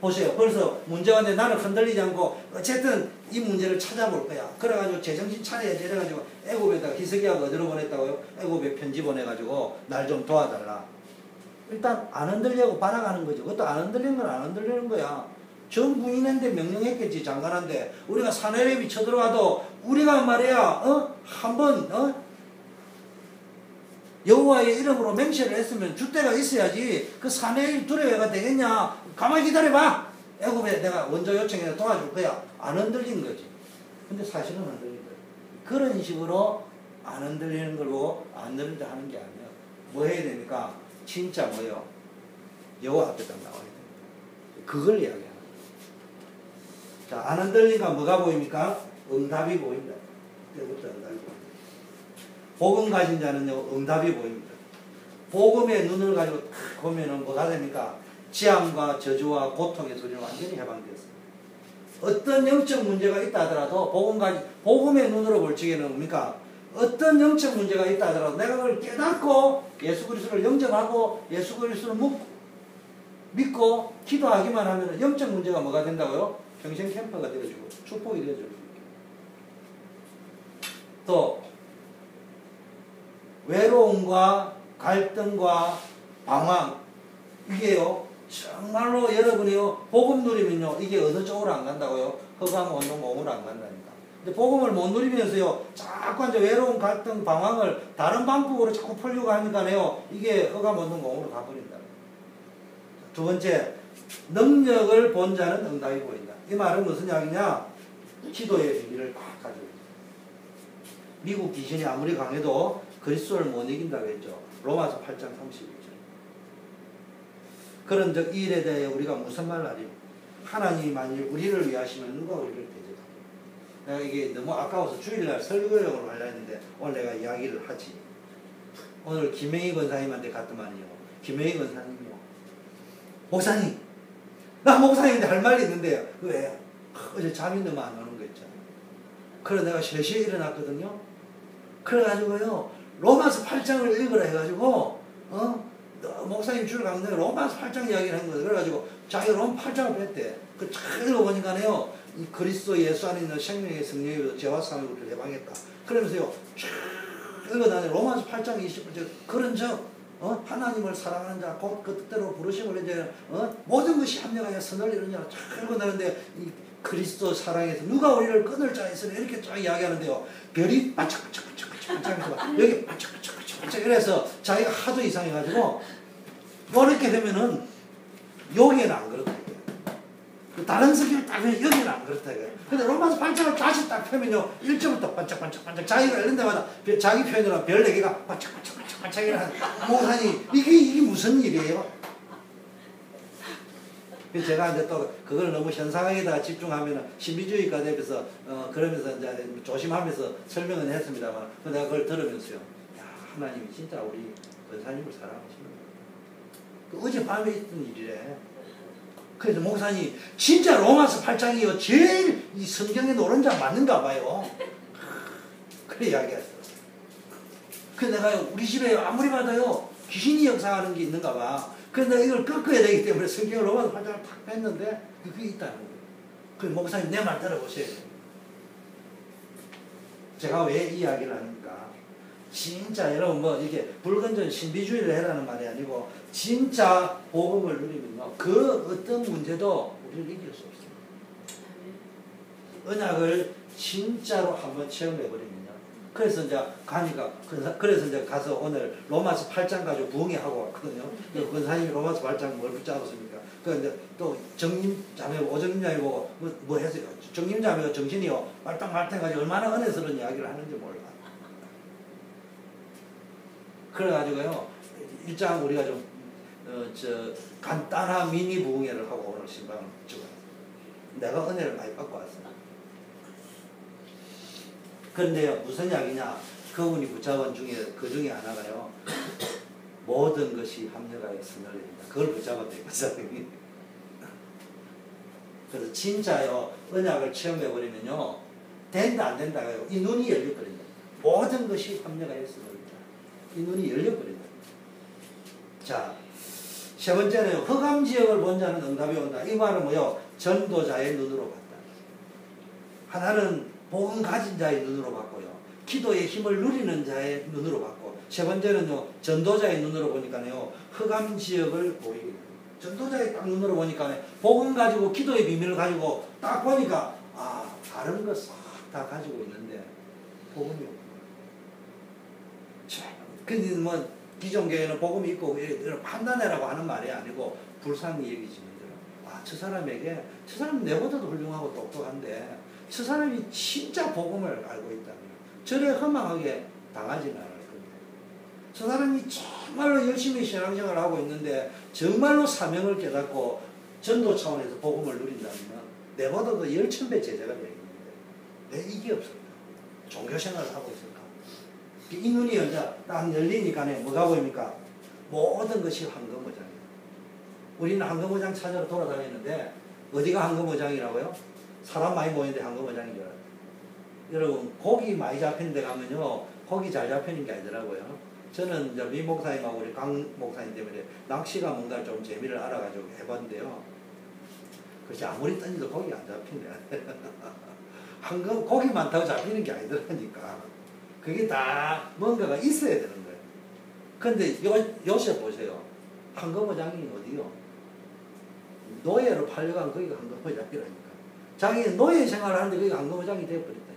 보세요. 벌써 문제가 있는데 나는 흔들리지 않고 어쨌든 이 문제를 찾아볼 거야. 그래가지고 제정신 차려야지. 이래가지고 애굽에다가 히스기야가 어디로 보냈다고요? 애굽에 편지 보내가지고 날 좀 도와달라. 일단 안 흔들려고 바라가는 거죠. 그것도 안 흔들리는 건 안 흔들리는 거야. 전 군인한테 명령했겠지. 장관한테. 우리가 사내랩이 쳐들어와도 우리가 말이야 한번 여호와의 이름으로 맹세를 했으면 줏대가 있어야지. 그 사내일 두려워가 되겠냐. 가만히 기다려봐. 애굽에 내가 원조 요청해서 도와줄 거야. 안 흔들린 거지. 근데 사실은 흔들린 거야. 그런 식으로 안 흔들리는 걸 보고 안 흔들린다 하는 게 아니야. 뭐 해야 됩니까? 진짜 뭐요? 여호와 앞에 딱 나와야 됩니다. 그걸 이야기하는 거예요. 자, 안 흔들리니까 뭐가 보입니까? 응답이 보인다. 그때부터 응답이 보인다. 복음 가진 자는요, 응답이 보입니다. 복음의 눈을 가지고 탁 보면은 뭐가 됩니까? 지함과 저주와 고통의 소리는 완전히 해방되었습니다. 어떤 영적 문제가 있다 하더라도 복음의 눈으로 볼 적에는 뭡니까? 어떤 영적 문제가 있다 하더라도 내가 그걸 깨닫고 예수 그리스도를 영접하고 예수 그리스도를 믿고 기도하기만 하면 영적 문제가 뭐가 된다고요? 평생 캠퍼가 되어주고 축복이 되어줄 수 있게. 또 외로움과 갈등과 방황 이게요 정말로 여러분이요 복음 누리면요 이게 어느 쪽으로 안 간다고요? 흑암 온통 공으로 안 간다니까. 근데 복음을 못 누리면서요 자꾸 이제 외로움 갈등 방황을 다른 방법으로 자꾸 풀려고 하니까요 이게 흑암 온통 공으로 가버린다. 두 번째, 능력을 본 자는 응답이 보인다. 이 말은 무슨 이야기냐? 기도의 비밀을 다 가지고 있다. 미국 귀신이 아무리 강해도 그리스도를 못 이긴다고 했죠. 로마서 8장 31절. 그런 이 일에 대해 우리가 무슨 말 하리? 하나님이 만일 우리를 위하시면 누가 우리를 대적하리? 내가 이게 너무 아까워서 주일날 설교용으로 하려 했는데 오늘 내가 이야기를 하지. 오늘 김영희 권사님한테 갔더만요. 김영희 권사님이요. 목사님! 나 목사님인데 할 말이 있는데요. 왜? 어제 잠이 너무 안 오는 거 있잖아요. 그래서 내가 3시에 일어났거든요. 그래가지고요. 로마서 8장을 읽으라 해가지고 목사님 줄 강단에 로마서 8장 이야기를 한 거예요. 그래가지고 자기가 로마 8장을 뺐대. 그 잘 읽어보니까요. 이 그리스도 예수 안에 있는 생명의 성령으로 죄와 사함으로 우리를 해방했다. 그러면서요. 쫙 읽어다니 로마서 8장 20절 그런 적 하나님을 사랑하는 자 곧 그 뜻대로 부르심을 이제 모든 것이 합력하여 선을 이루냐 쫙 읽어내는데 이 그리스도 사랑에서 누가 우리를 끊을 자 있으니 이렇게 쫙 이야기하는데요. 별이 반짝반짝반짝반짝해서 여기 반짝반짝반짝 이래서 자기가 하도 이상해가지고 이렇게 되면은 여기에는 안 그렇다. 다른 성경을 딱 보면 여기는 안 그렇다. 근데 로마서 8장을 다시 딱 펴면요. 1절부터 반짝반짝반짝 자기가 읽는 데마다 자기 표현으로 별 4개가 반짝반짝반짝 이러는 목사님 이게 무슨 일이에요? 제가 이제 또 그걸 너무 현상에다 집중하면 신비주의가 되면서 그러면서 이제 조심하면서 설명은 했습니다만 내가 그걸 들으면서요. 야, 하나님이 진짜 우리 권사님을 사랑하시는 거예요. 그 어젯밤에 있던 일이래. 그래서 목사님 진짜 로마서 8장이요 제일 이 성경에 노른자 맞는가 봐요. 그래 이야기했어. 그래서 내가 우리 집에 아무리 봐도요 귀신이 역사하는 게 있는가 봐. 그래서 내가 이걸 꺾어야 되기 때문에 성경을 로마서 8장을 탁 뺐는데 그게 있다는 거예요. 그 목사님 내 말 들어보세요. 제가 왜 이 이야기를 하니까 진짜 여러분 뭐 이게 불건전 신비주의를 해라는 말이 아니고 진짜 복음을 누리면요 그 어떤 문제도 우리를 이길 수 없습니다. 언약을 진짜로 한번 체험해버리면요. 그래서 이제 가니까 그래서 이제 가서 오늘 로마서 8장 가지고 부흥회하고 왔거든요. 권사님이 로마서 8장 뭘 붙잡았습니까? 그 이제 또 정림자매 오정림자매 보고 뭐 했어요? 정림자매가 정신이요 말똥말똥 가지고 얼마나 은혜스러운 이야기를 하는지 몰라. 그래가지고요 일장 우리가 좀 간단한 미니 부흥회를 하고 오늘 신방을 찍어요. 내가 은혜를 많이 받고 왔습니다. 그런데요 무슨 이야기냐? 그분이 붙잡은 중에 그 중에 하나가요 모든 것이 합력하여 선을 이룬다. 그걸 붙잡았대요 그 사람이. 그래서 진짜요 언약을 체험해버리면요 된다 안 된다가요 이 눈이 열려버린다. 모든 것이 합력하여 선을 이룬다. 이 눈이 열려버린다. 자, 세 번째는 흑암 지역을 본 자는 응답이 온다. 이 말은 뭐요? 전도자의 눈으로 봤다. 하나는 복음 가진 자의 눈으로 봤고요. 기도의 힘을 누리는 자의 눈으로 봤고, 세 번째는요, 전도자의 눈으로 보니까요, 흑암 지역을 보이게 됩니다. 전도자의 딱 눈으로 보니까 복음 가지고 기도의 비밀을 가지고 딱 보니까 아, 다른 거 싹 다 가지고 있는데 복음이 없구나. 근데 뭐 기존 교회는 복음이 있고 판단해라고 하는 말이 아니고 불쌍히 여기지만 아, 저 사람에게 저 사람 내보다도 훌륭하고 똑똑한데 저 사람이 진짜 복음을 알고 있다면 저래 허망하게 당하지는 않을 겁니다. 저 사람이 정말로 열심히 신앙생활을 하고 있는데 정말로 사명을 깨닫고 전도 차원에서 복음을 누린다면 내보다도 10,000배 제자가 되겠는데 왜 이게 없을까? 종교생활을 하고 있을까? 이 눈이 이제 딱 열리니까 뭐가 보입니까? 모든 것이 황금어장이에요. 우리는 황금어장 찾으러 돌아다니는데 어디가 황금어장이라고요? 사람 많이 모이는데 황금어장인 줄 알아요. 여러분 고기 많이 잡히는 데 가면요 고기 잘 잡히는 게 아니더라고요. 저는 이제 미 목사님하고 우리 강 목사님 때문에 낚시가 뭔가 좀 재미를 알아가지고 해봤는데요. 그렇지 아무리 던져도 고기 안 잡힌대. 황금 고기 많다고 잡히는 게 아니더라니까. 그게 다 뭔가가 있어야 되는 거예요. 근데 요새 보세요. 황금어장이 어디요? 노예로 팔려간 거기가 황금어장이라니까. 자기 노예 생활을 하는데 거기가 황금어장이 되어버렸다니까.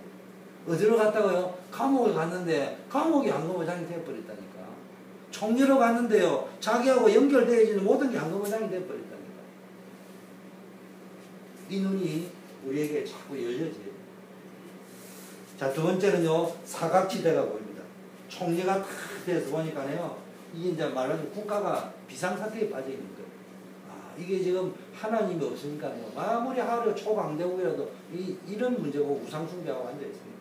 어디로 갔다고요? 감옥에 갔는데 감옥이 황금어장이 되어버렸다니까. 총리로 갔는데요. 자기하고 연결되어지는 모든 게 황금어장이 되어버렸다니까. 이 눈이 우리에게 자꾸 열려져요. 자, 두 번째는요, 사각지대가 보입니다. 총리가 탁 돼서 보니까요, 이게 이제 말하자면 국가가 비상사태에 빠져 있는 거예요. 아, 이게 지금 하나님이 없으니까요, 아무리 하루 초강대국이라도 이런 문제고 우상숭배하고 앉아있습니다.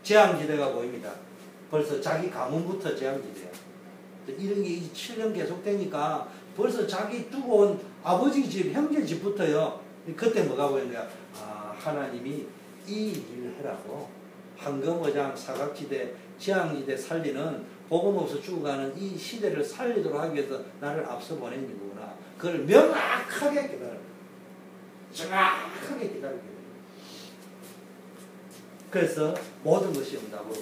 재앙지대가 보입니다. 벌써 자기 가문부터 재앙지대야. 이런 게 7년 계속되니까 벌써 자기 두고 온 아버지 집, 형제 집부터요, 그때 뭐가 보이는 거야? 아, 하나님이 이 일을 해라고 황금어장, 사각지대, 재앙지대 살리는 복음 없어 죽어가는 이 시대를 살리도록 하기 위해서 나를 앞서 보낸 거구나. 그걸 명확하게 깨달아요. 정확하게 깨달아요. 그래서 모든 것이 응답으로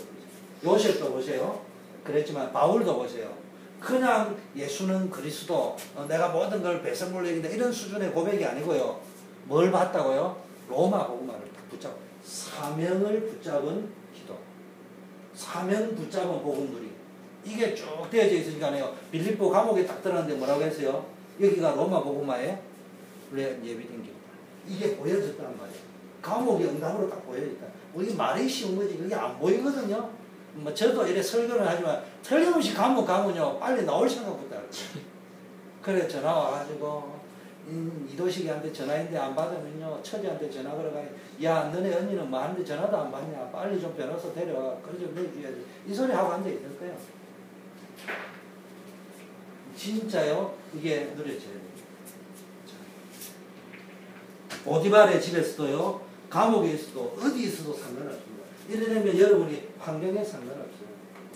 요셉도 보세요. 그랬지만 바울도 보세요. 그냥 예수는 그리스도, 내가 모든 걸 배설물로 얘기한다 이런 수준의 고백이 아니고요. 뭘 봤다고요? 로마 복음화를 딱 붙잡고 사명을 붙잡은 기도, 사명 붙잡은 복음누리, 이게 쭉 되어져 있으니까요. 빌립보 감옥에 딱 들어갔는데 뭐라고 했어요? 여기가 로마 복음화에 예비된 길. 이게 보여졌단 말이에요. 감옥이 응답으로 딱 보여있다. 우리 말이 쉬운 거지 그게 안 보이거든요. 뭐 저도 이래 설교를 하지만 틀림없이 감옥 가면요 빨리 나올 생각부터 할 거예요. 그래 전화 와가지고 이도식이한테 전화했는데 안 받으면요 처제한테 전화 걸어가 야 너네 언니는 뭐 하는데 전화도 안 받냐 빨리 좀 변호사 데려와 그래 좀 내줘야지 이 소리 하고 앉아있을 거예요. 진짜요 이게 누려져야 돼요. 보디발의 집에서도요 감옥에 있어도 어디 있어도 상관없습니다. 이러려면 여러분이 환경에 상관없어요.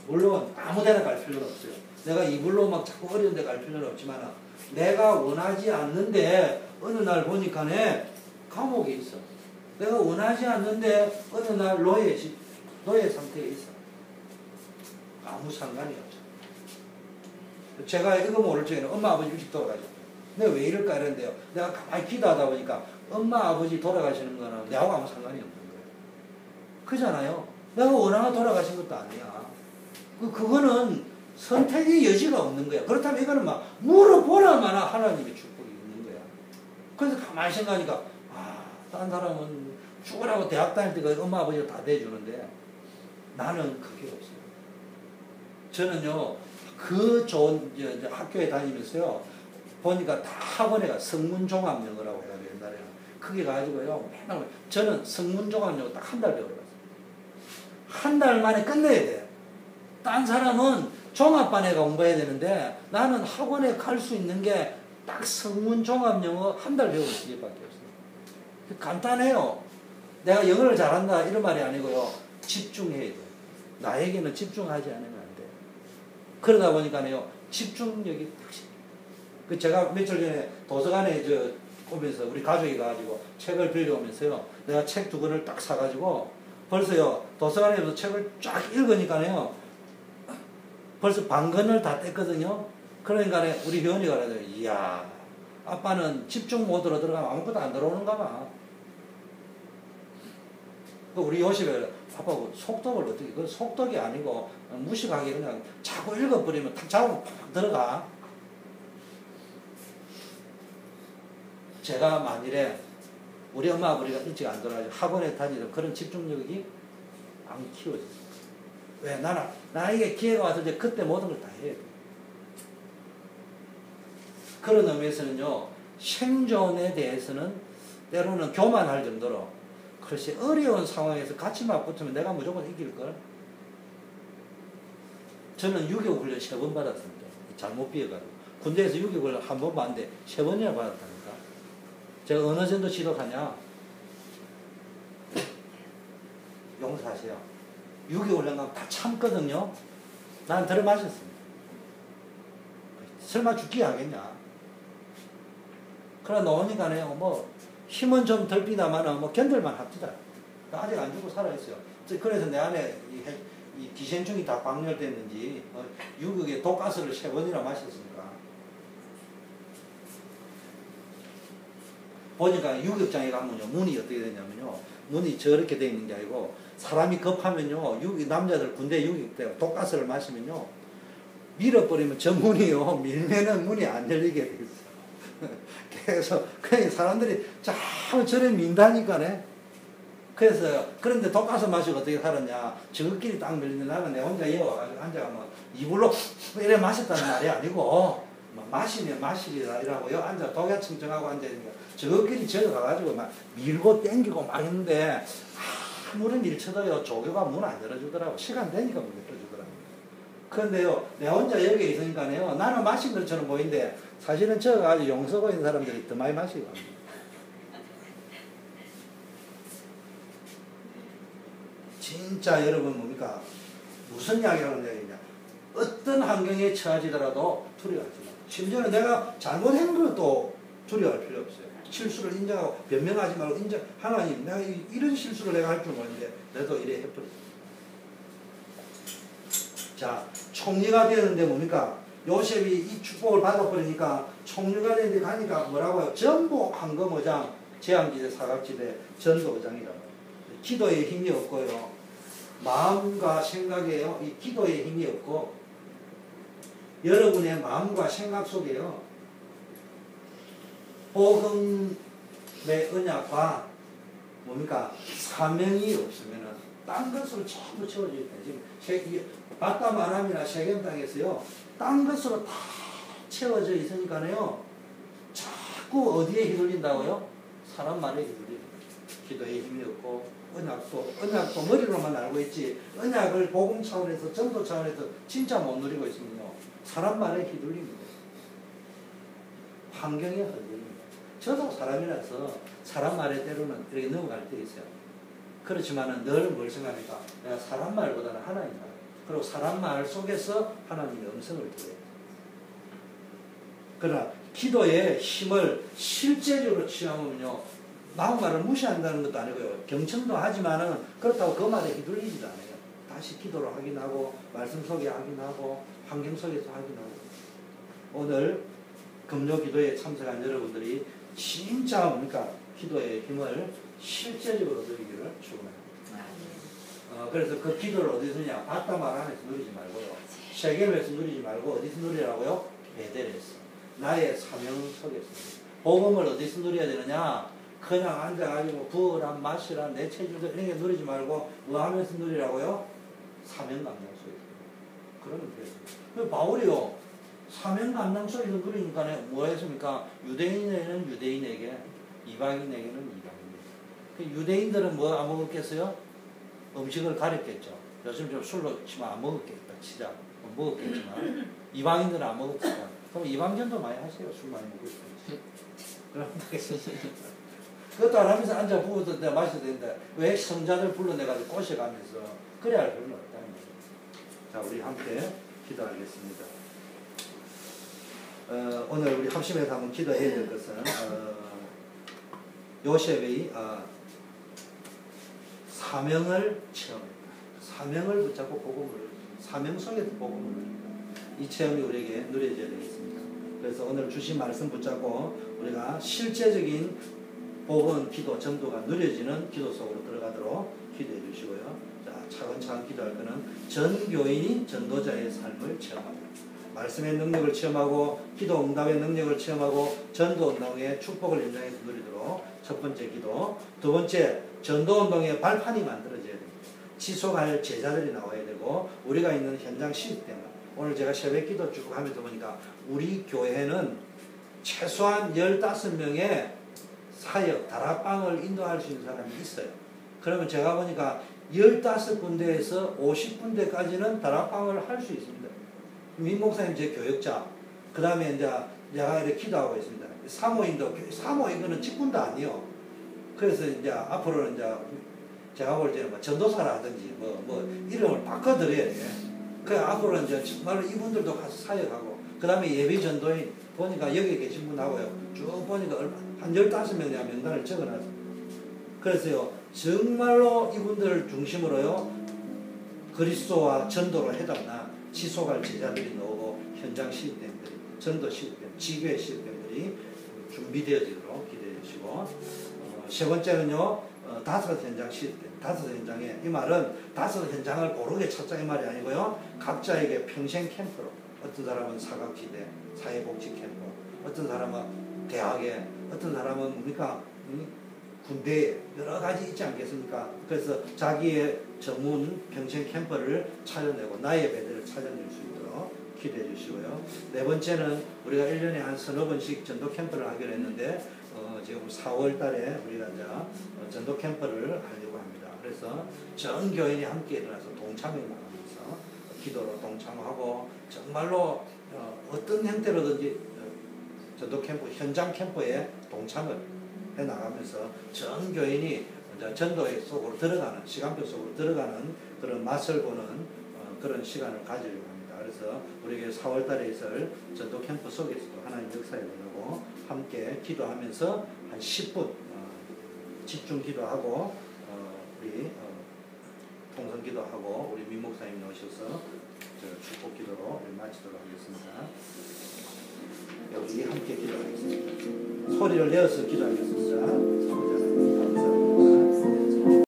물론 아무데나 갈 필요는 없어요. 내가 이불로 막 자꾸 어려운 데 갈 필요는 없지만 내가 원하지 않는데 어느 날 보니까네 감옥에 있어. 내가 원하지 않는데 어느 날 노예 상태에 있어. 아무 상관이 없죠. 제가 이거 모를 적에는 엄마 아버지 일찍 돌아가셨어요. 내가 왜 이럴까 이랬는데요. 내가 가만히 기도하다 보니까 엄마 아버지 돌아가시는 거는 내하고 아무 상관이 없는 거예요. 그잖아요. 내가 원하는 돌아가신 것도 아니야. 그거는 선택의 여지가 없는 거야. 그렇다면 이거는 막 물어보나마나 하나님의 축복이 있는 거야. 그래서 가만히 생각하니까 딴 사람은 죽으라고 대학 다닐 때 엄마 아버지가 다 대주는데 나는 그게 없어요. 저는요 그 좋은 학교에 다니면서요 보니까 다 학원에 가 성문종합영어라고 해요. 옛날에는 그게 가지고요 맨날 저는 성문종합영어 딱 한 달 배워봤어요. 한 달 만에 끝내야 돼요. 딴 사람은 종합반에 가 공부해야 되는데 나는 학원에 갈 수 있는 게 딱 성문종합영어 한 달 배우는 시기밖에 없어요. 간단해요. 내가 영어를 잘한다 이런 말이 아니고요. 집중해야 돼요. 나에게는 집중하지 않으면 안 돼요. 그러다 보니까요 집중력이 딱 제가 며칠 전에 도서관에 오면서 우리 가족이 가가지고 책을 빌려오면서요 내가 책 2권을 딱 사가지고 벌써요 도서관에서 책을 쫙 읽으니까요 벌써 반권을 다 뗐거든요. 그러니까 우리 회원이가 그래요. 이야 아빠는 집중 모드로 들어가면 아무것도 안 들어오는가 봐. 우리 요셉이 아빠 속독을 어떻게 그 속독이 아니고 무식하게 그냥 자꾸 읽어버리면 탁 자고 팍 들어가. 제가 만일에 우리 엄마 아버지가 일찍 안 돌아가지고 학원에 다니던 그런 집중력이 안 키워졌어요. 왜? 나에게 기회가 와서 이제 그때 모든 걸 다 해야 돼. 그런 의미에서는요, 생존에 대해서는 때로는 교만할 정도로, 글쎄, 어려운 상황에서 같이 맞붙으면 내가 무조건 이길걸? 저는 6.25 훈련 3번 받았습니다. 잘못 비해가지고. 군대에서 6.25 훈련 한 번 받는데 3번이나 받았다니까. 제가 어느 정도 지독하냐? 용서하세요. 6.25 훈련 가면 다 참거든요. 난 들어마셨습니다. 설마 죽기 하겠냐? 그러나 나오니까요, 힘은 좀 덜 비다마는 견딜만 합니다. 아직 안 죽고 살아있어요. 그래서 내 안에 이 기생충이 다 박멸됐는지, 유격에 독가스를 3번이나 마셨으니까. 보니까 유격장에 가면요, 문이 어떻게 되냐면요, 문이 저렇게 되어 있는 게 아니고, 사람이 급하면요, 남자들 군대 유격 때 독가스를 마시면요, 밀어버리면 저 문이요, 밀면은 문이 안 열리게 돼 있어. 그래서 그냥 사람들이 자꾸 저래 민다니까네. 그래서 그런데 독가스 마시고 어떻게 살았냐? 저끼리 딱 밀리는데 나는 내 혼자 이어와가지고 앉아가면 이불로 이래 마셨다는 말이 아니고 마시면 마시리라 이라고요. 앉아 독야 청청하고 앉아있으니까 저끼리 저어가가지고 막 밀고 땡기고 막 했는데 아무런 일 쳐도요 조교가 문 안 열어주더라고. 시간 되니까 문 열어주더라고. 그런데요 내 혼자 여기에 있으니까요 나는 마신 것처럼 보이는데 사실은 저가 아주 용서고 있는 사람들이 더 많이 마시고 합니다. 진짜 여러분 뭡니까? 무슨 이야기라는 얘기냐? 어떤 환경에 처하지더라도 두려워하지 마. 심지어는 내가 잘못한 것도 두려워할 필요 없어요. 실수를 인정하고 변명하지 말고 하나님 내가 이런 실수를 내가 할 줄 모르는데 내도 이래 해버렸습니다. 자, 총리가 되었는데 뭡니까? 요셉이 이 축복을 받아버리니까 총리가 되는데 가니까 뭐라고요? 전부 황금어장, 재앙지대, 사각지대, 전도어장이라고. 기도에 힘이 없고요. 마음과 생각에요. 이 기도에 힘이 없고 여러분의 마음과 생각 속에요. 복음의 언약과 뭡니까? 사명이 없으면은 딴 것으로 전부 채워져 있다. 지금 바다 마람이나 세겜 땅에서요. 딴 것으로 다 채워져 있으니까요. 자꾸 자꾸 어디에 휘둘린다고요? 사람 말에 휘둘린다. 기도에 힘이 없고 언약도 머리로만 알고 있지 언약을 복음 차원에서 전도 차원에서 진짜 못 누리고 있으면요. 사람 말에 휘둘립니다. 환경에 흔들립니다. 저도 사람이라서 사람 말에 때로는 이렇게 넘어갈 때 있어요. 그렇지만은 늘 뭘 생각합니까? 내가 사람 말보다는 하나님 말. 그리고 사람 말 속에서 하나님의 음성을 들어요. 그러나 기도의 힘을 실제적으로 취하면요. 마음 말을 무시한다는 것도 아니고요. 경청도 하지만은 그렇다고 그 말에 휘둘리지도 않아요. 다시 기도를 확인하고 말씀 속에 확인하고 환경 속에서 확인하고 오늘 금요 기도에 참석한 여러분들이 진짜 뭡니까? 기도의 힘을 실제적으로 누리기를 축원합니다. 그래서 그 기도를 어디서 누리냐? 바다말 안에서 누리지 말고요. 세겜에서 누리지 말고 어디서 누리라고요? 베델에서. 나의 사명 속에서. 복음을 어디서 누려야 되느냐? 그냥 앉아가지고 부어란 마시란 내 체질도 이런 게 누리지 말고 뭐 하면서 누리라고요? 사명 감당 속에서. 그러면 되겠습니다. 바울이요. 사명 감당 속에서 누리니까 뭐 했습니까? 유대인에게는 유대인에게, 이방인에게는 이방인에게. 유대인들은 뭐 안 먹었겠어요? 음식을 가렸겠죠. 요즘 좀 술로 치면 안 먹었겠다. 치자. 먹었겠지만 이방인들은 안 먹었지만 그럼 이방전도 많이 하세요. 술 많이 먹고 있으면. 그럼 그것도 안 하면서 앉아 부어도 내가 마셔도 된다. 왜 성자들 불러내가지고 꼬셔가면서 그래야 할 필요는 없다는 거죠. 자, 우리 함께 기도하겠습니다. 오늘 우리 합심해서 한번 기도해야 될 것은 요셉의 사명을 체험했다. 사명을 붙잡고 복음을 사명 속에서 복음을 누린다. 이 체험이 우리에게 누려져야 되겠습니다. 그래서 오늘 주신 말씀 붙잡고 우리가 실제적인 복음, 기도, 전도가 누려지는 기도 속으로 들어가도록 기도해 주시고요. 자, 차근차근 기도할 거는 전 교인이 전도자의 삶을 체험합니다. 말씀의 능력을 체험하고 기도 응답의 능력을 체험하고 전도 운동의 축복을 현장에서 누리도록 첫 번째 기도. 두 번째, 전도 운동의 발판이 만들어져야 됩니다. 지속할 제자들이 나와야 되고 우리가 있는 현장 시스템은 오늘 제가 새벽 기도 쭉 하면서 보니까 우리 교회는 최소한 15명의 사역, 다락방을 인도할 수 있는 사람이 있어요. 그러면 제가 보니까 15군데에서 50군데까지는 다락방을 할 수 있습니다. 민 목사님 제 교역자, 그 다음에 이제 제가 이렇게 기도하고 있습니다. 사모인도, 사모인은 직분도 아니요. 그래서 이제 앞으로는 이제 제가 볼 때는 뭐 전도사라든지 뭐 이름을 바꿔드려야 돼. 그 앞으로 이제 정말로 이분들도 가서 사역하고, 그 다음에 예비 전도인 보니까 여기 계신 분하고요. 쭉 보니까 한 15명의 명단을 적어놨습니다. 그래서요, 정말로 이분들을 중심으로요, 그리스도와 전도를 해달라 지속할 제자들이 나오고 현장 시스템들이, 전도 시스템, 지교회 시스템들이 준비되어지도록 기대해 주시고, 세 번째는요, 5 현장 시스템, 5 현장에, 이 말은 5 현장을 고르게 찾자 이 말이 아니고요, 각자에게 평생 캠프로, 어떤 사람은 사각지대, 사회복지 캠프, 어떤 사람은 대학에, 어떤 사람은 뭡니까? 군대에 여러 가지 있지 않겠습니까? 그래서 자기의 전문 평생 캠프를 차려내고 나의 배들을 차려낼 수 있도록 기대해 주시고요. 네 번째는 우리가 1년에 한 서너 번씩 전도 캠프를 하기로 했는데 지금 4월 달에 우리가 이제 전도 캠프를 하려고 합니다. 그래서 전 교인이 함께 일어나서 동참을 나가면서 기도로 동참하고 정말로 어떤 형태로든지 전도 캠프, 현장 캠프에 동참을 해 나가면서 전 교인이 전도 속으로 들어가는, 시간표 속으로 들어가는 그런 맛을 보는 그런 시간을 가지려고 합니다. 그래서 우리에게 4월 달에 있을 전도 캠프 속에서도 하나님 역사에 보려고 함께 기도하면서 한 10분 집중 기도하고 우리 통성 기도하고 우리 민 목사님 나오셔서 축복 기도로 우리 마치도록 하겠습니다. 우리 함께 기도하겠습니다. 소리를 내어서 기도하겠습니다.